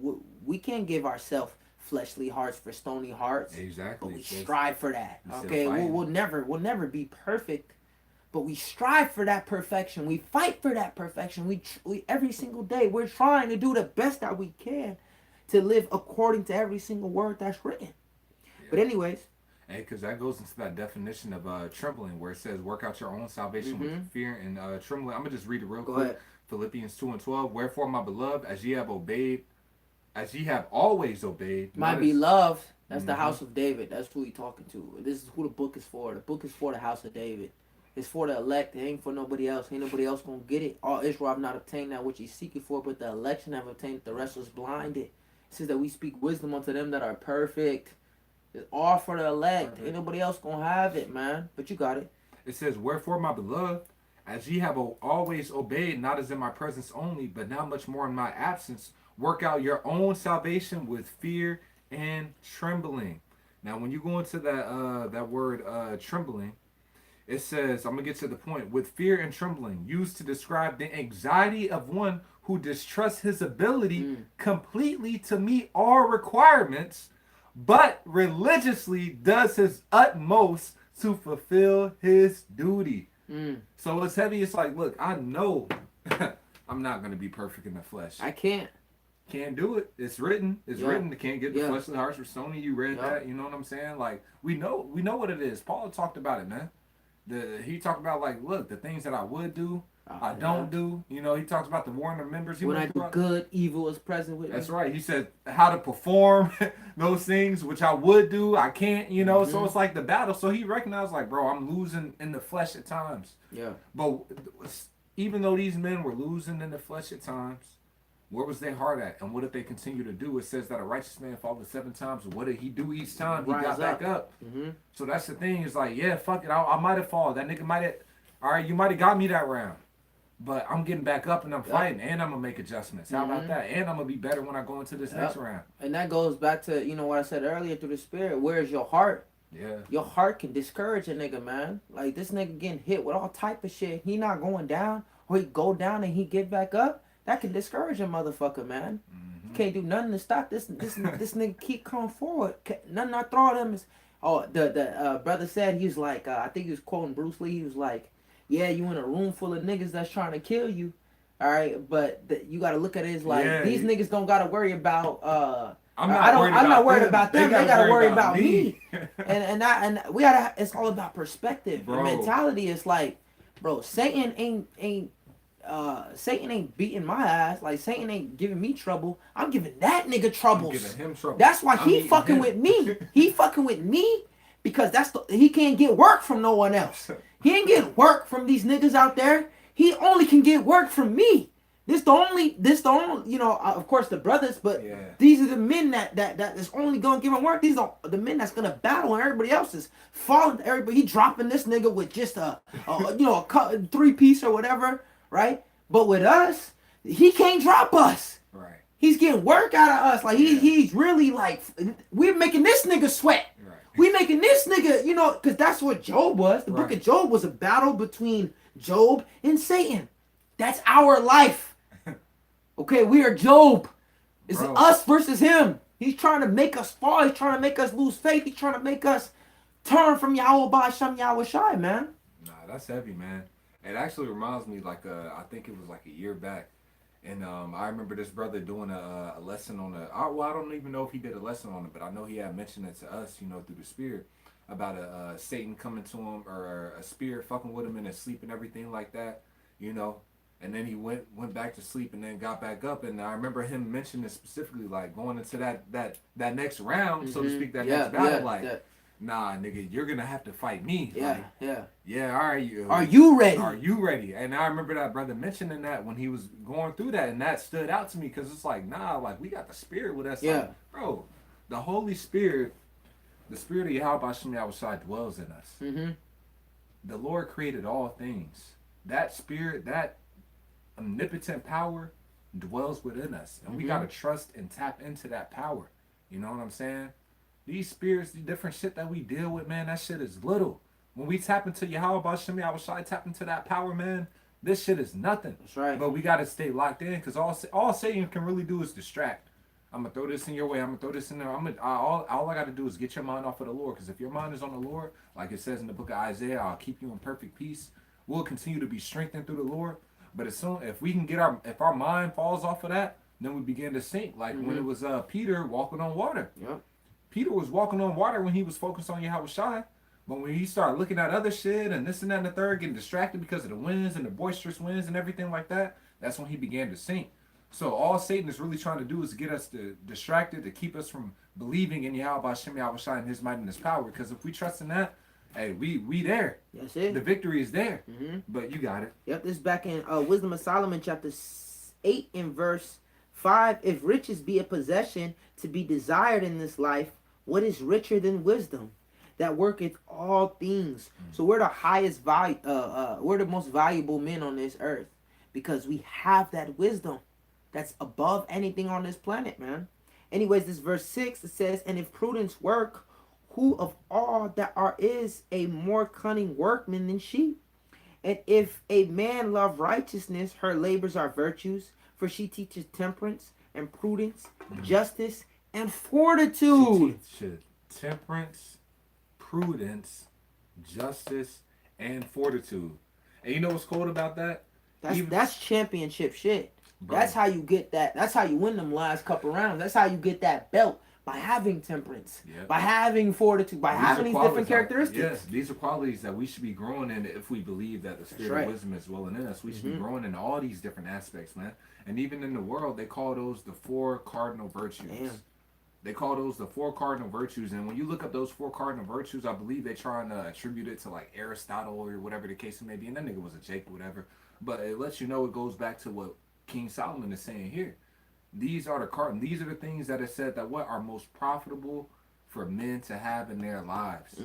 We can't give ourselves fleshly hearts for stony hearts. Exactly, but we strive for that. Okay, we'll never be perfect, but we strive for that perfection. We fight for that perfection. We every single day we're trying to do the best that we can. to live according to every single word that's written. But anyways, and because that goes into that definition of trembling, where it says, "Work out your own salvation with fear and trembling." I'm gonna just read it real quick. Ahead. Philippians 2:12. Wherefore, my beloved, as ye have always obeyed, my beloved, that's the house of David. That's who he talking to. This is who the book is for. The book is for the house of David. It's for the elect. It ain't for nobody else. Ain't nobody else gonna get it. All Israel have not obtained that which he's seeking for, but the election have obtained it. The rest was blinded. It says that we speak wisdom unto them that are perfect. It's all for the elect. Perfect. Ain't nobody else gonna have it, man. But you got it. It says, "Wherefore, my beloved, as ye have always obeyed, not as in my presence only, but now much more in my absence, work out your own salvation with fear and trembling." Now, when you go into that word trembling, it says, I'm gonna get to the point, with fear and trembling, used to describe the anxiety of one who distrusts his ability completely to meet all requirements, but religiously does his utmost to fulfill his duty. So it's heavy. It's like, look, I know I'm not gonna be perfect in the flesh. I can't do it. It's written. It's written. Can't get the fleshly hearts for Sony. You read that. You know what I'm saying? Like, we know what it is. Paul talked about it, man. He talked about, like, look, the things that I would do, I don't do. You know, he talks about the warring of members. When I do good, evil is present with me. That's right. He said how to perform those things, which I would do, I can't, you know. So it's like the battle. So he recognized, like, bro, I'm losing in the flesh at times. Yeah. But even though these men were losing in the flesh at times, where was their heart at? And what did they continue to do? It says that a righteous man falls 7 times. What did he do each time? He got back up. So that's the thing. It's like, yeah, fuck it. I might have fallen. That nigga might have, all right, you might have got me that round. But I'm getting back up and I'm fighting. And I'm going to make adjustments. How about that? And I'm going to be better when I go into this next round. And that goes back to, you know, what I said earlier through the spirit. Where's your heart? Yeah. Your heart can discourage a nigga, man. Like, this nigga getting hit with all type of shit. He not going down. Or he go down and he get back up. That can discourage a motherfucker, man. Can't do nothing to stop this nigga keep coming forward. Nothing I throw at him is... Oh, the brother said, he was like, I think he was quoting Bruce Lee. He was like, yeah, you in a room full of niggas that's trying to kill you. All right, but you got to look at it as like, these niggas don't got to worry about... I'm not worried about them. They gotta worry about me. and we gotta... It's all about perspective. The mentality is like, bro, Satan ain't beating my ass. Like, Satan ain't giving me trouble. I'm giving that nigga troubles. I'm giving him trouble. That's why he fucking with me. He fucking with me because he can't get work from no one else. He ain't get work from these niggas out there. He only can get work from me. This the only, you know, of course the brothers, but these are the men that is only gonna give him work. These are the men that's gonna battle and everybody else is falling. Everybody, he dropping this nigga with just a 3-piece or whatever. Right? But with us, he can't drop us. Right. He's getting work out of us. Like, he's really like, we're making this nigga sweat. Right. We making this nigga, you know, because that's what Job was. The book of Job was a battle between Job and Satan. That's our life. Okay, we are Job. It's us versus him. He's trying to make us fall. He's trying to make us lose faith. He's trying to make us turn from Yahweh Ba'Shem Yahweh Shai, man. Nah, that's heavy, man. It actually reminds me, like, I think it was like a year back, and I remember this brother doing a lesson on I don't even know if he did a lesson on it, but I know he had mentioned it to us, you know, through the spirit, about a Satan coming to him, or a spirit fucking with him in his sleep and everything like that, you know, and then he went back to sleep and then got back up, and I remember him mentioning specifically, like, going into that next round, so to speak, that next battle, nah, nigga, you're gonna have to fight me. Yeah, all right. Are you ready? Are you ready? And I remember that brother mentioning that when he was going through that, and that stood out to me because it's like, nah, like, we got the spirit with us. Yeah. Like, bro, the Holy Spirit, the spirit of Yahweh Ba'Shem Yahweh Shai dwells in us. The Lord created all things. That spirit, that omnipotent power dwells within us. And we gotta trust and tap into that power. You know what I'm saying? These spirits, the different shit that we deal with, man, that shit is little. When we tap into Yahweh Ba'Shem Yahweh Shai, tap into that power, man, this shit is nothing. That's right. But we got to stay locked in, because all Satan can really do is distract. I'm going to throw this in your way. I'm going to throw this in there. All I got to do is get your mind off of the Lord, because if your mind is on the Lord, like it says in the book of Isaiah, I'll keep you in perfect peace. We'll continue to be strengthened through the Lord. But if our mind falls off of that, then we began to sink. Like when Mm-hmm. it was Peter walking on water. Yep. Peter was walking on water when he was focused on Yahweh Shai. But when he started looking at other shit and this and that and the third, getting distracted because of the winds and the boisterous winds and everything like that, that's when he began to sink. So all Satan is really trying to do is get us distracted, to keep us from believing in Yahweh Hashem Yahweh Shai and his might and his power. Because if we trust in that, hey, we there. That's it. The victory is there. Mm-hmm. But you got it. Yep, this is back in Wisdom of Solomon, chapter 8 in verse 5. If riches be a possession to be desired in this life, what is richer than wisdom that worketh all things? So we're the highest value, we're the most valuable men on this earth because we have that wisdom that's above anything on this planet, man. Anyways, this verse 6, it says, and if prudence work, who of all that are is a more cunning workman than she? And if a man love righteousness, her labors are virtues, for she teaches temperance and prudence, justice and fortitude. Temperance, prudence, justice, and fortitude. And you know what's cool about that? That's championship shit. Bro. That's how you get that. That's how you win them last couple rounds. That's how you get that belt, by having temperance, by having fortitude, by having these different characteristics. Yes, these are qualities that we should be growing in if we believe that the spirit of wisdom is dwelling in us. We should be growing in all these different aspects, man. And even in the world, they call those the 4 cardinal virtues. Damn. They call those the 4 cardinal virtues. And when you look up those 4 cardinal virtues, I believe they're trying to attribute it to like Aristotle or whatever the case may be. And that nigga was a Jake or whatever. But it lets you know it goes back to what King Solomon is saying here. These are the things that are said that what are most profitable for men to have in their lives.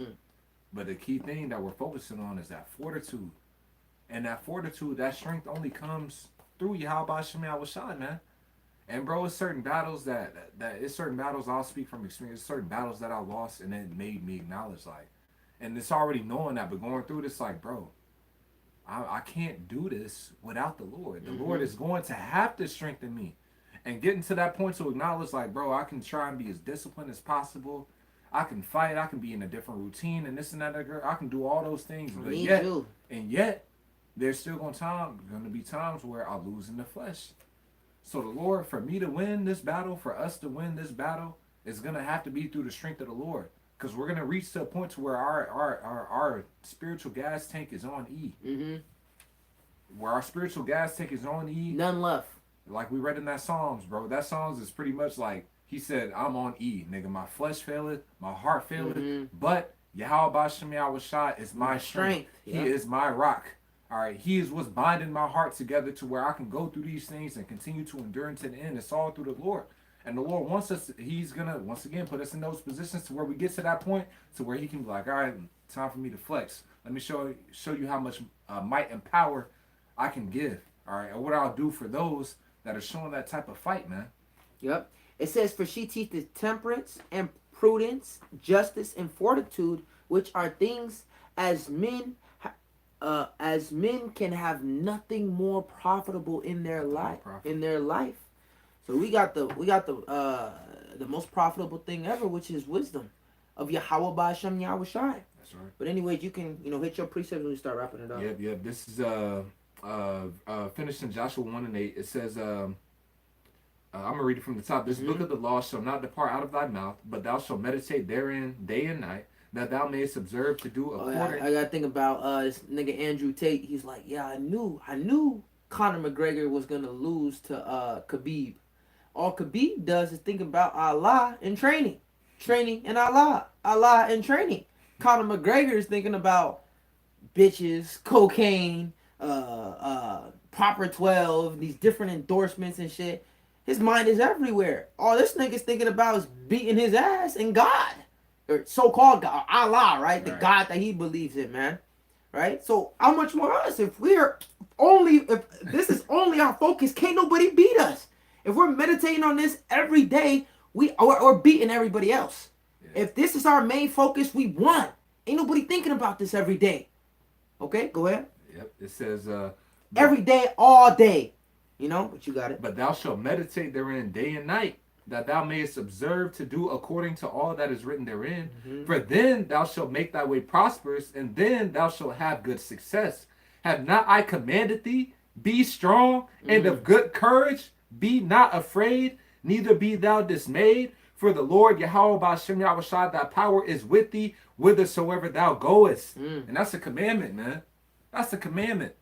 But the key thing that we're focusing on is that fortitude. And that fortitude, that strength only comes through Yahweh Hashem Yahweh Shai, man. And bro, it's certain battles it's certain battles I'll speak from experience, certain battles that I lost and it made me acknowledge like, and it's already knowing that, but going through this like, bro, I can't do this without the Lord. The Lord is going to have to strengthen me. And getting to that point to acknowledge like, bro, I can try and be as disciplined as possible. I can fight. I can be in a different routine and this and that. I can do all those things. But yet, there's still going to be times where I lose in the flesh. So the Lord, for me to win this battle, for us to win this battle, is going to have to be through the strength of the Lord. Because we're going to reach to a point to where our spiritual gas tank is on E. Where our spiritual gas tank is on E. None left. Like we read in that Psalms, bro. That Psalms is pretty much like, he said, I'm on E, nigga. My flesh faileth, my heart faileth, but Yahweh Hashem Yahweh Shai is my strength. He is my rock. All right, he is what's binding my heart together to where I can go through these things and continue to endure unto the end. It's all through the Lord. And the Lord wants us, he's going to, once again, put us in those positions to where we get to that point to where he can be like, all right, time for me to flex. Let me show you how much might and power I can give. All right, and what I'll do for those that are showing that type of fight, man. Yep. It says, for she teaches temperance and prudence, justice and fortitude, which are things as men can have nothing more profitable in their life. So we got the most profitable thing ever, which is wisdom of Yahweh Ba'Shem Yahweh Shai. That's right. But anyways, you can hit your precepts when you start wrapping it up. Yep. This is finished in Joshua 1:8. It says, I'm gonna read it from the top. This book of the law shall not depart out of thy mouth, but thou shalt meditate therein day and night, that thou mayest observe to do according. I gotta think about this nigga Andrew Tate. He's like, yeah, I knew Conor McGregor was gonna lose to Khabib. All Khabib does is think about Allah and training and Allah and training. Conor McGregor is thinking about bitches, cocaine, Proper 12, these different endorsements and shit. His mind is everywhere. All this nigga's thinking about is beating his ass and God. Or so-called God, Allah, right? The God that he believes in, man. Right? So how much more us? If this is only our focus, can't nobody beat us. If we're meditating on this every day, we're beating everybody else. Yeah. If this is our main focus, we won. Ain't nobody thinking about this every day. Okay, go ahead. Yep. It says every day, all day. But you got it. But thou shalt meditate therein day and night, that thou mayest observe to do according to all that is written therein. For then thou shalt make thy way prosperous, and then thou shalt have good success. Have not I commanded thee? Be strong and of good courage. Be not afraid, neither be thou dismayed, for the Lord Yahweh Ba'ashem Yahushua, thy power is with thee, whithersoever thou goest. And that's a commandment, man. That's a commandment.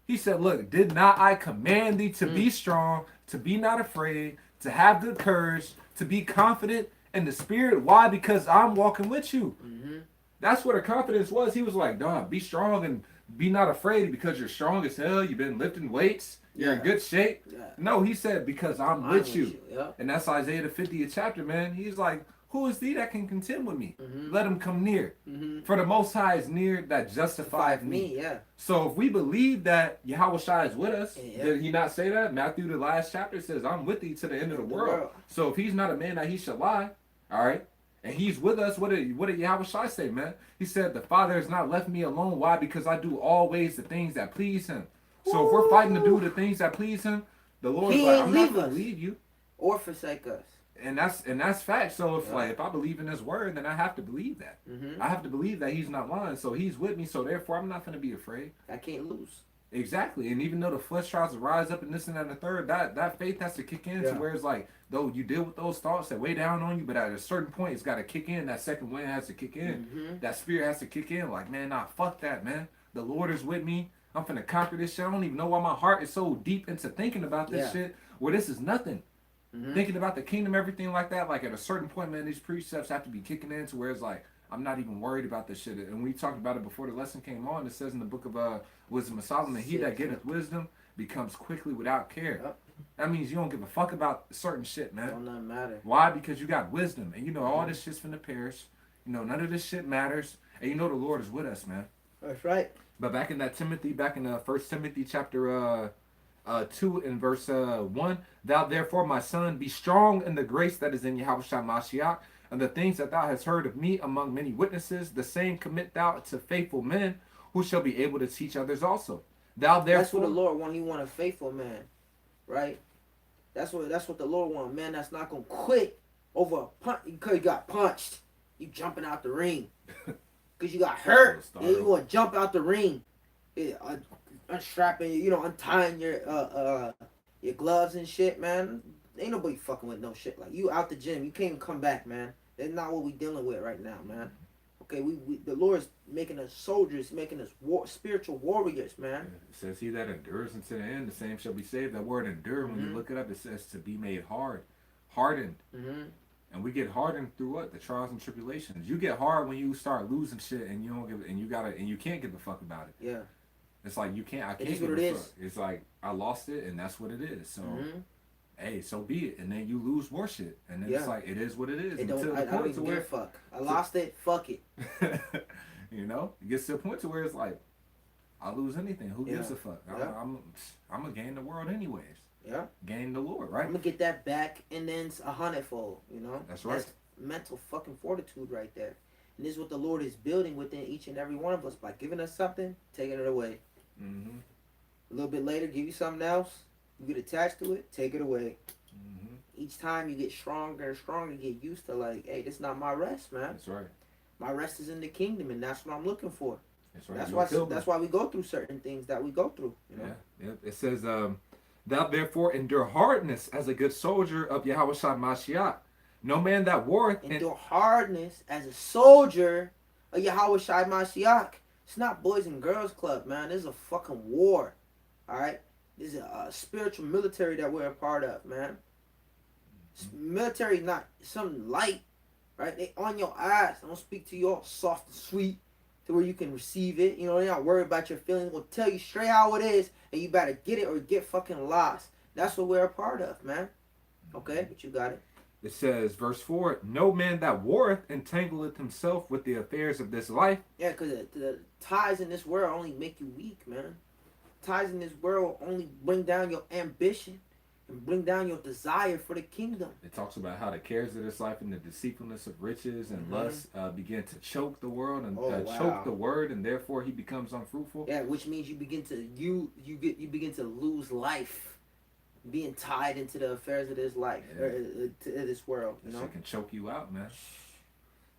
He said, look, did not I command thee to be strong, to be not afraid, to have good courage, to be confident in the spirit? Why? Because I'm walking with you. That's what her confidence was. He was like, dog, be strong and be not afraid because you're strong as hell. You've been lifting weights. You're in good shape. No, he said, because I'm with you. And that's Isaiah the 50th chapter, man. He's like, who is thee that can contend with me? Let him come near. For the Most High is near that justifieth me. So if we believe that Yahweh Shai is with us, did he not say that? Matthew, the last chapter, says, I'm with thee to the end of the world. So if he's not a man that he should lie, all right, and he's with us, what did Yahweh Shai say, man? He said, the Father has not left me alone. Why? Because I do always the things that please him. So if we're fighting to do the things that please him, the Lord's like, I'm not going to leave you or forsake us. And that's fact. So if if I believe in his word, then I have to believe that. I have to believe that he's not lying. So he's with me. So therefore, I'm not going to be afraid. I can't lose. Exactly. And even though the flesh tries to rise up and this and that and the third, that faith has to kick in to where it's like, though you deal with those thoughts that weigh down on you, but at a certain point, it's got to kick in. That second wind has to kick in. That spirit has to kick in. Like, man, nah, fuck that, man. The Lord is with me. I'm finna conquer this shit. I don't even know why my heart is so deep into thinking about this shit, where this is nothing. Thinking about the kingdom, everything like that, like at a certain point, man, these precepts have to be kicking in to where it's like, I'm not even worried about this shit. And we talked about it before the lesson came on. It says in the book of Wisdom of Solomon, he that getteth wisdom becomes quickly without care. That means you don't give a fuck about certain shit, man. Don't not matter. Why? Because you got wisdom. And you know all this shit's finna perish. You know, none of this shit matters. And you know the Lord is with us, man. That's right. But back in that Timothy, back in 1 Timothy chapter 2 and verse 1, thou therefore, my son, be strong in the grace that is in Yahweh Shai Mashiach, and the things that thou hast heard of me among many witnesses, the same commit thou to faithful men, who shall be able to teach others also. Thou therefore, that's what the Lord want. He want a faithful man, right? That's what the Lord want. Man, that's not gonna quit over a punch because you got punched. You jumping out the ring because you got hurt. Yeah, you want to jump out the ring, unstrapping, untying your gloves and shit, man. Ain't nobody fucking with no shit like you out the gym. You can't even come back, man. That's not what we dealing with right now, man. Okay, the Lord's making us soldiers, making us spiritual warriors, man. It says, he that endures unto the end, the same shall be saved. That word endure, when you look it up, it says to be made hardened. And we get hardened through what? The trials and tribulations. You get hard when you start losing shit and you don't give and you can't give a fuck about it. Yeah. It's like I can't it is give what a it fuck. is. It's like I lost it and that's what it is. So hey, so be it. And then you lose more shit. And then it's like it is what it is. I don't even give a fuck. I lost it, fuck it. You know? It gets to a point to where it's like, I lose anything. Who gives a fuck? I'm gonna gain the world anyways. Yeah. Gain the Lord, right? I'm gonna get that back and then 100-fold, That's right. That's mental fucking fortitude right there. And this is what the Lord is building within each and every one of us by giving us something, taking it away. A little bit later, give you something else, you get attached to it, take it away. Each time you get stronger and stronger, you get used to like, hey, this is not my rest, man. That's right. My rest is in the kingdom, and that's what I'm looking for. That's right. That's why we go through certain things that we go through. Yeah. It says, thou therefore endure hardness as a good soldier of Yahweh Shai Mashiach. No man that warreth endure hardness as a soldier of Yahweh Shai Mashiach. It's not Boys and Girls Club, man. This is a fucking war. Alright? This is a spiritual military that we're a part of, man. Military is not something light. Right? They on your ass. They don't speak to you all soft and sweet to where you can receive it. They're not worried about your feelings. They'll tell you straight how it is, and you better get it or get fucking lost. That's what we're a part of, man. Okay? But you got it. It says, verse 4, no man that warreth entangleth himself with the affairs of this life. Yeah, because the ties in this world only make you weak, man. Ties in this world only bring down your ambition and bring down your desire for the kingdom. It talks about how the cares of this life and the deceitfulness of riches and lust begin to choke the world and choke the word, and therefore he becomes unfruitful. Yeah, which means you begin to lose life. Being tied into the affairs of this life, or to this world, It can choke you out, man.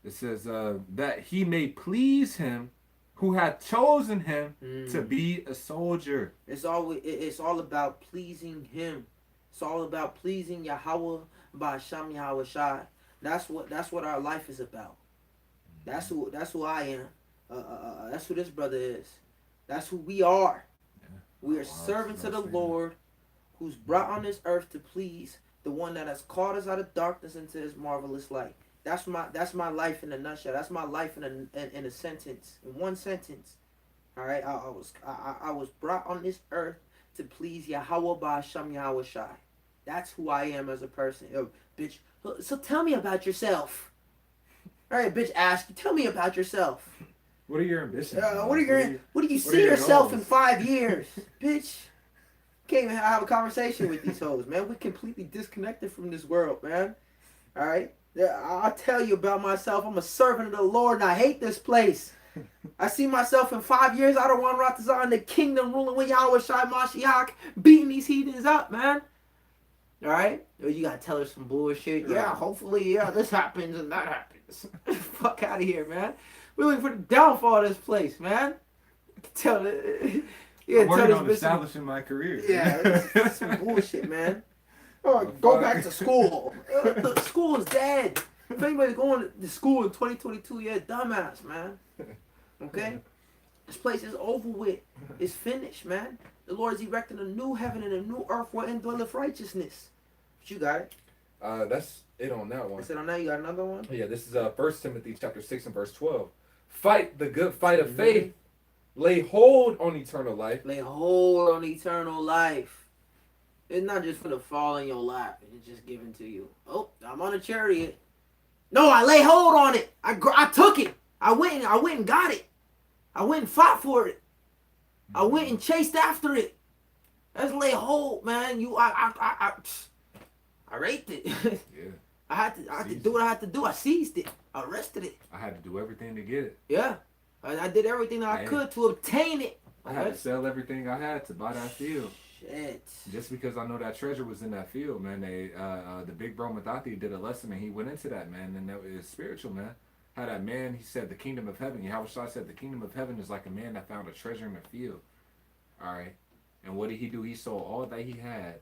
It says that he may please him who hath chosen him to be a soldier. It's all about pleasing him. It's all about pleasing Yahweh by Hashem Yahweh Shai. That's what our life is about. That's who I am. That's who this brother is. That's who we are. Yeah. We are Wow, servants of the that's Lord, who's brought on this earth to please the one that has called us out of darkness into his marvelous light. That's my life in a nutshell. That's my life in a sentence, in one sentence. All right, I was brought on this earth to please Yahweh by Hashem Yahweh Shai. That's who I am as a person. Yo, bitch. So tell me about yourself. All right, bitch. Ask you. Tell me about yourself. What are your ambitions? What do you what see are your yourself in goals? 5 years, bitch? Can't even have a conversation with these hoes, man. We're completely disconnected from this world, man. All right. Yeah, I'll tell you about myself. I'm a servant of the Lord, and I hate this place. I see myself in 5 years out of one Ratazar in the kingdom, ruling with Yahweh Shai Mashiach, beating these heathens up, man. All right? You gotta tell her some bullshit. Right. Yeah, hopefully, this happens and that happens. Fuck out of here, man. We're looking for the downfall of this place, man. Tell it. I'm working on establishing my career. Yeah, it's some bullshit, man. Oh, go back to school. School is dead. If anybody's going to school in 2022, you're a dumbass, man. Okay? This place is over with. It's finished, man. The Lord is erecting a new heaven and a new earth wherein dwelleth righteousness. But you got it. That's it on that one. I said on that, you got another one? Yeah, this is 1 Timothy chapter 6 and verse 12. Fight the good fight of faith. Lay hold on eternal life. Lay hold on eternal life. It's not just for the fall in your lap. It's just given to you. Oh, I'm on a chariot. No, I lay hold on it. I took it. I went and got it. I went and fought for it. I went and chased after it. That's lay hold, man. I raped it. Yeah. I had to do what I had to do. I seized it. I arrested it. I had to do everything to get it. Yeah. I did everything that I could to obtain it. I had to sell everything I had to buy that field. Shit. Just because I know that treasure was in that field, man. The big bro Matati did a lesson and he went into that, man. And that is spiritual, man. How that man, he said the kingdom of heaven. Yahweh Shai said the kingdom of heaven is like a man that found a treasure in the field. All right. And what did he do? He sold all that he had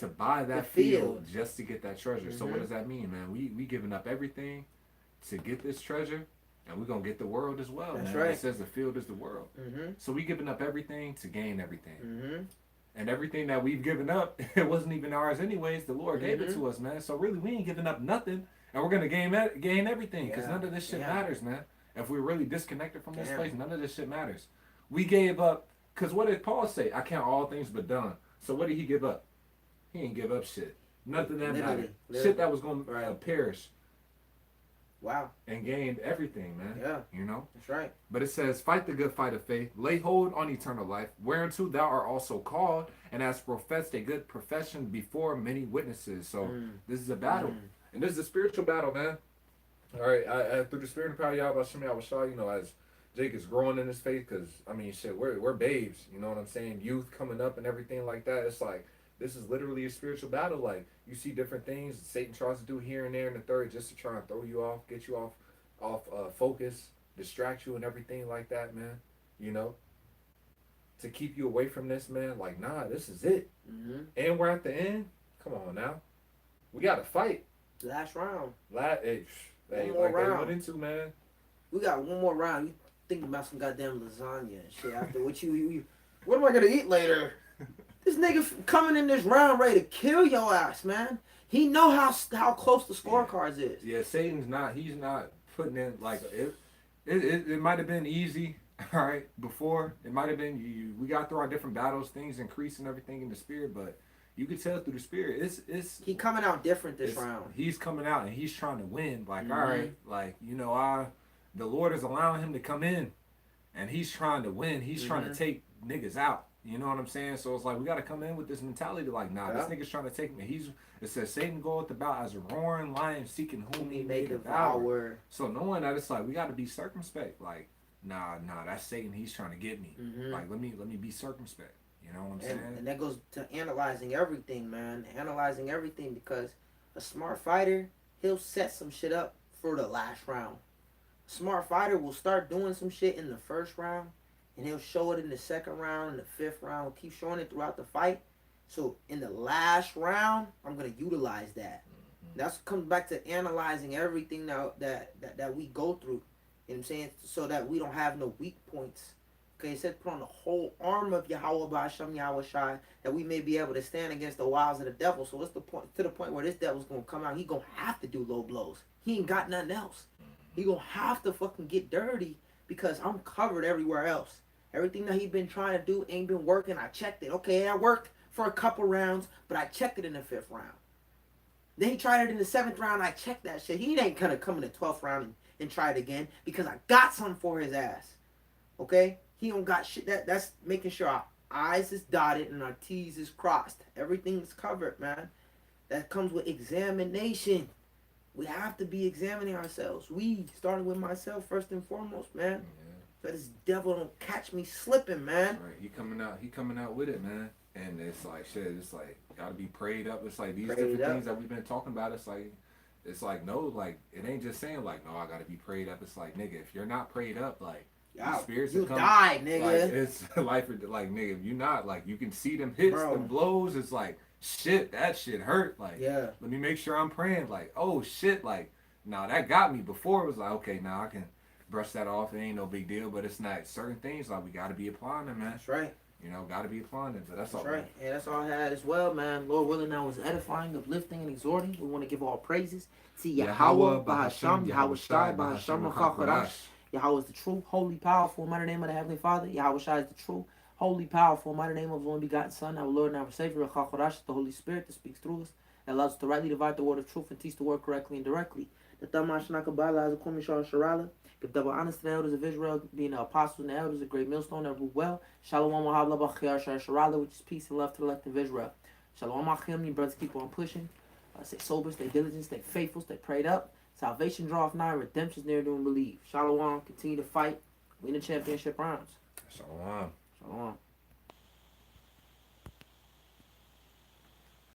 to buy that field just to get that treasure. So what does that mean, man? We giving up everything to get this treasure, and we're going to get the world as well. That's man. right. It says the field is the world. So we giving up everything to gain everything. And everything that we've given up, it wasn't even ours anyways. The Lord gave it to us, man. So really, we ain't giving up nothing, and we're going to gain everything, because none of this shit matters, man. If we're really disconnected from this place, none of this shit matters. We gave up, because what did Paul say? I count all things but done. So what did he give up? He ain't give up shit. Nothing that mattered. Shit that was going to perish. Wow. And gained everything, man. Yeah. You know? That's right. But it says, fight the good fight of faith, lay hold on eternal life, whereunto thou art also called, and hast professed a good profession before many witnesses. So this is a battle. And this is a spiritual battle, man. All right, I through the spirit and power of Yahweh Shem Yahweh Shai, you know, as Jake is growing in his faith, because, I mean, shit, we're babes, you know what I'm saying? Youth coming up and everything like that. It's like, this is literally a spiritual battle. Like, you see different things Satan tries to do here and there in the third just to try and throw you off, get you off focus, distract you and everything like that, man. You know? To keep you away from this, man. Like, nah, this is it. And we're at the end. Come on now. We got to fight. Last round. Hey, One more like round. they went into, man. We got one more round. You thinking about some goddamn lasagna and shit after what what am I gonna eat later? This nigga coming in this round ready to kill your ass, man. He know how close the scorecards is. Yeah, Satan's not. He's not putting in like it might have been easy, all right. Before it might have been we got through our different battles, things increase and everything in the spirit, but you could tell through the spirit. It's he coming out different this round. He's coming out and he's trying to win. Like all right, like the Lord is allowing him to come in, and he's trying to win. He's trying to take niggas out. You know what I'm saying? So it's like we got to come in with this mentality like, nah, this nigga's trying to take me. It says Satan goeth about as a roaring lion seeking whom he may devour. So knowing that, it's like we got to be circumspect. Like, nah, that's Satan. He's trying to get me. Like, let me be circumspect. You know what I'm saying? And that goes to analyzing everything, man. Analyzing everything, because a smart fighter, he'll set some shit up for the last round. A smart fighter will start doing some shit in the first round, and he'll show it in the second round, in the fifth round, keep showing it throughout the fight. So in the last round, I'm gonna utilize that. That's comes back to analyzing everything that we go through. You know what I'm saying? So that we don't have no weak points. Okay, it said put on the whole arm of Yahweh Ba'Hashem Yahweh Shai, that we may be able to stand against the wiles of the devil. So what's the point? To the point where this devil's gonna come out, he gonna have to do low blows. He ain't got nothing else. He gonna have to fucking get dirty because I'm covered everywhere else. Everything that he been trying to do ain't been working. I checked it. Okay, that worked for a couple rounds, but I checked it in the 5th round. Then he tried it in the 7th round. I checked that shit. He ain't gonna come in the 12th round and try it again because I got something for his ass. Okay? He don't got shit. That's making sure our I's is dotted and our T's is crossed. Everything's covered, man. That comes with examination. We have to be examining ourselves. We, starting with myself first and foremost, man. So this devil don't catch me slipping, man. Right. He coming out with it, man. And it's like shit, it's like gotta be prayed up. It's like these Prayed different up. things that we've been talking about, it's like no, like it ain't just saying like, no, I gotta be prayed up. It's like, nigga, if you're not prayed up, like the spirits you that come, die, nigga. like, it's life or like, nigga, if you not, like, you can see them hits, Bro. them blows. It's like, shit, that shit hurt. Like, Yeah. let me make sure I'm praying. Like, oh shit, like, nah, that got me. Before it was like, okay, now I can brush that off. It ain't no big deal. But it's not certain things like we gotta be applying them, man. That's right. You know, gotta be applying it. But that's all. That's right. Yeah, that's all I had as well, man. Lord willing, I was edifying, uplifting, and exhorting. We want to give all praises to Yahweh, Ba'Hashem, Yahweh Shai, Ba'Hashem, Chacharash. Yahweh is the true, holy, powerful, mighty name of the Heavenly Father. Yahweh Shai is the true, holy, powerful, mighty name of the only begotten Son, our Lord and our Savior, Chacharash, the Holy Spirit that speaks through us, that allows us to rightly divide the word of truth and teach the word correctly and directly. The Tamash Nakabala as a Kumishar Sharala. Give double honors to the elders of Israel, being the apostles and the elders, a great millstone that rule well. Shalom Wahabla Bachiyar Sharala, which is peace and love to the elect of Israel. Shalom Achim, you brothers keep on pushing. Stay sober, stay diligent, stay faithful, stay prayed up. Salvation draweth nigh, redemption's near to and believe. Shalom, continue to fight, win the championship rounds. Shalom. Shalom.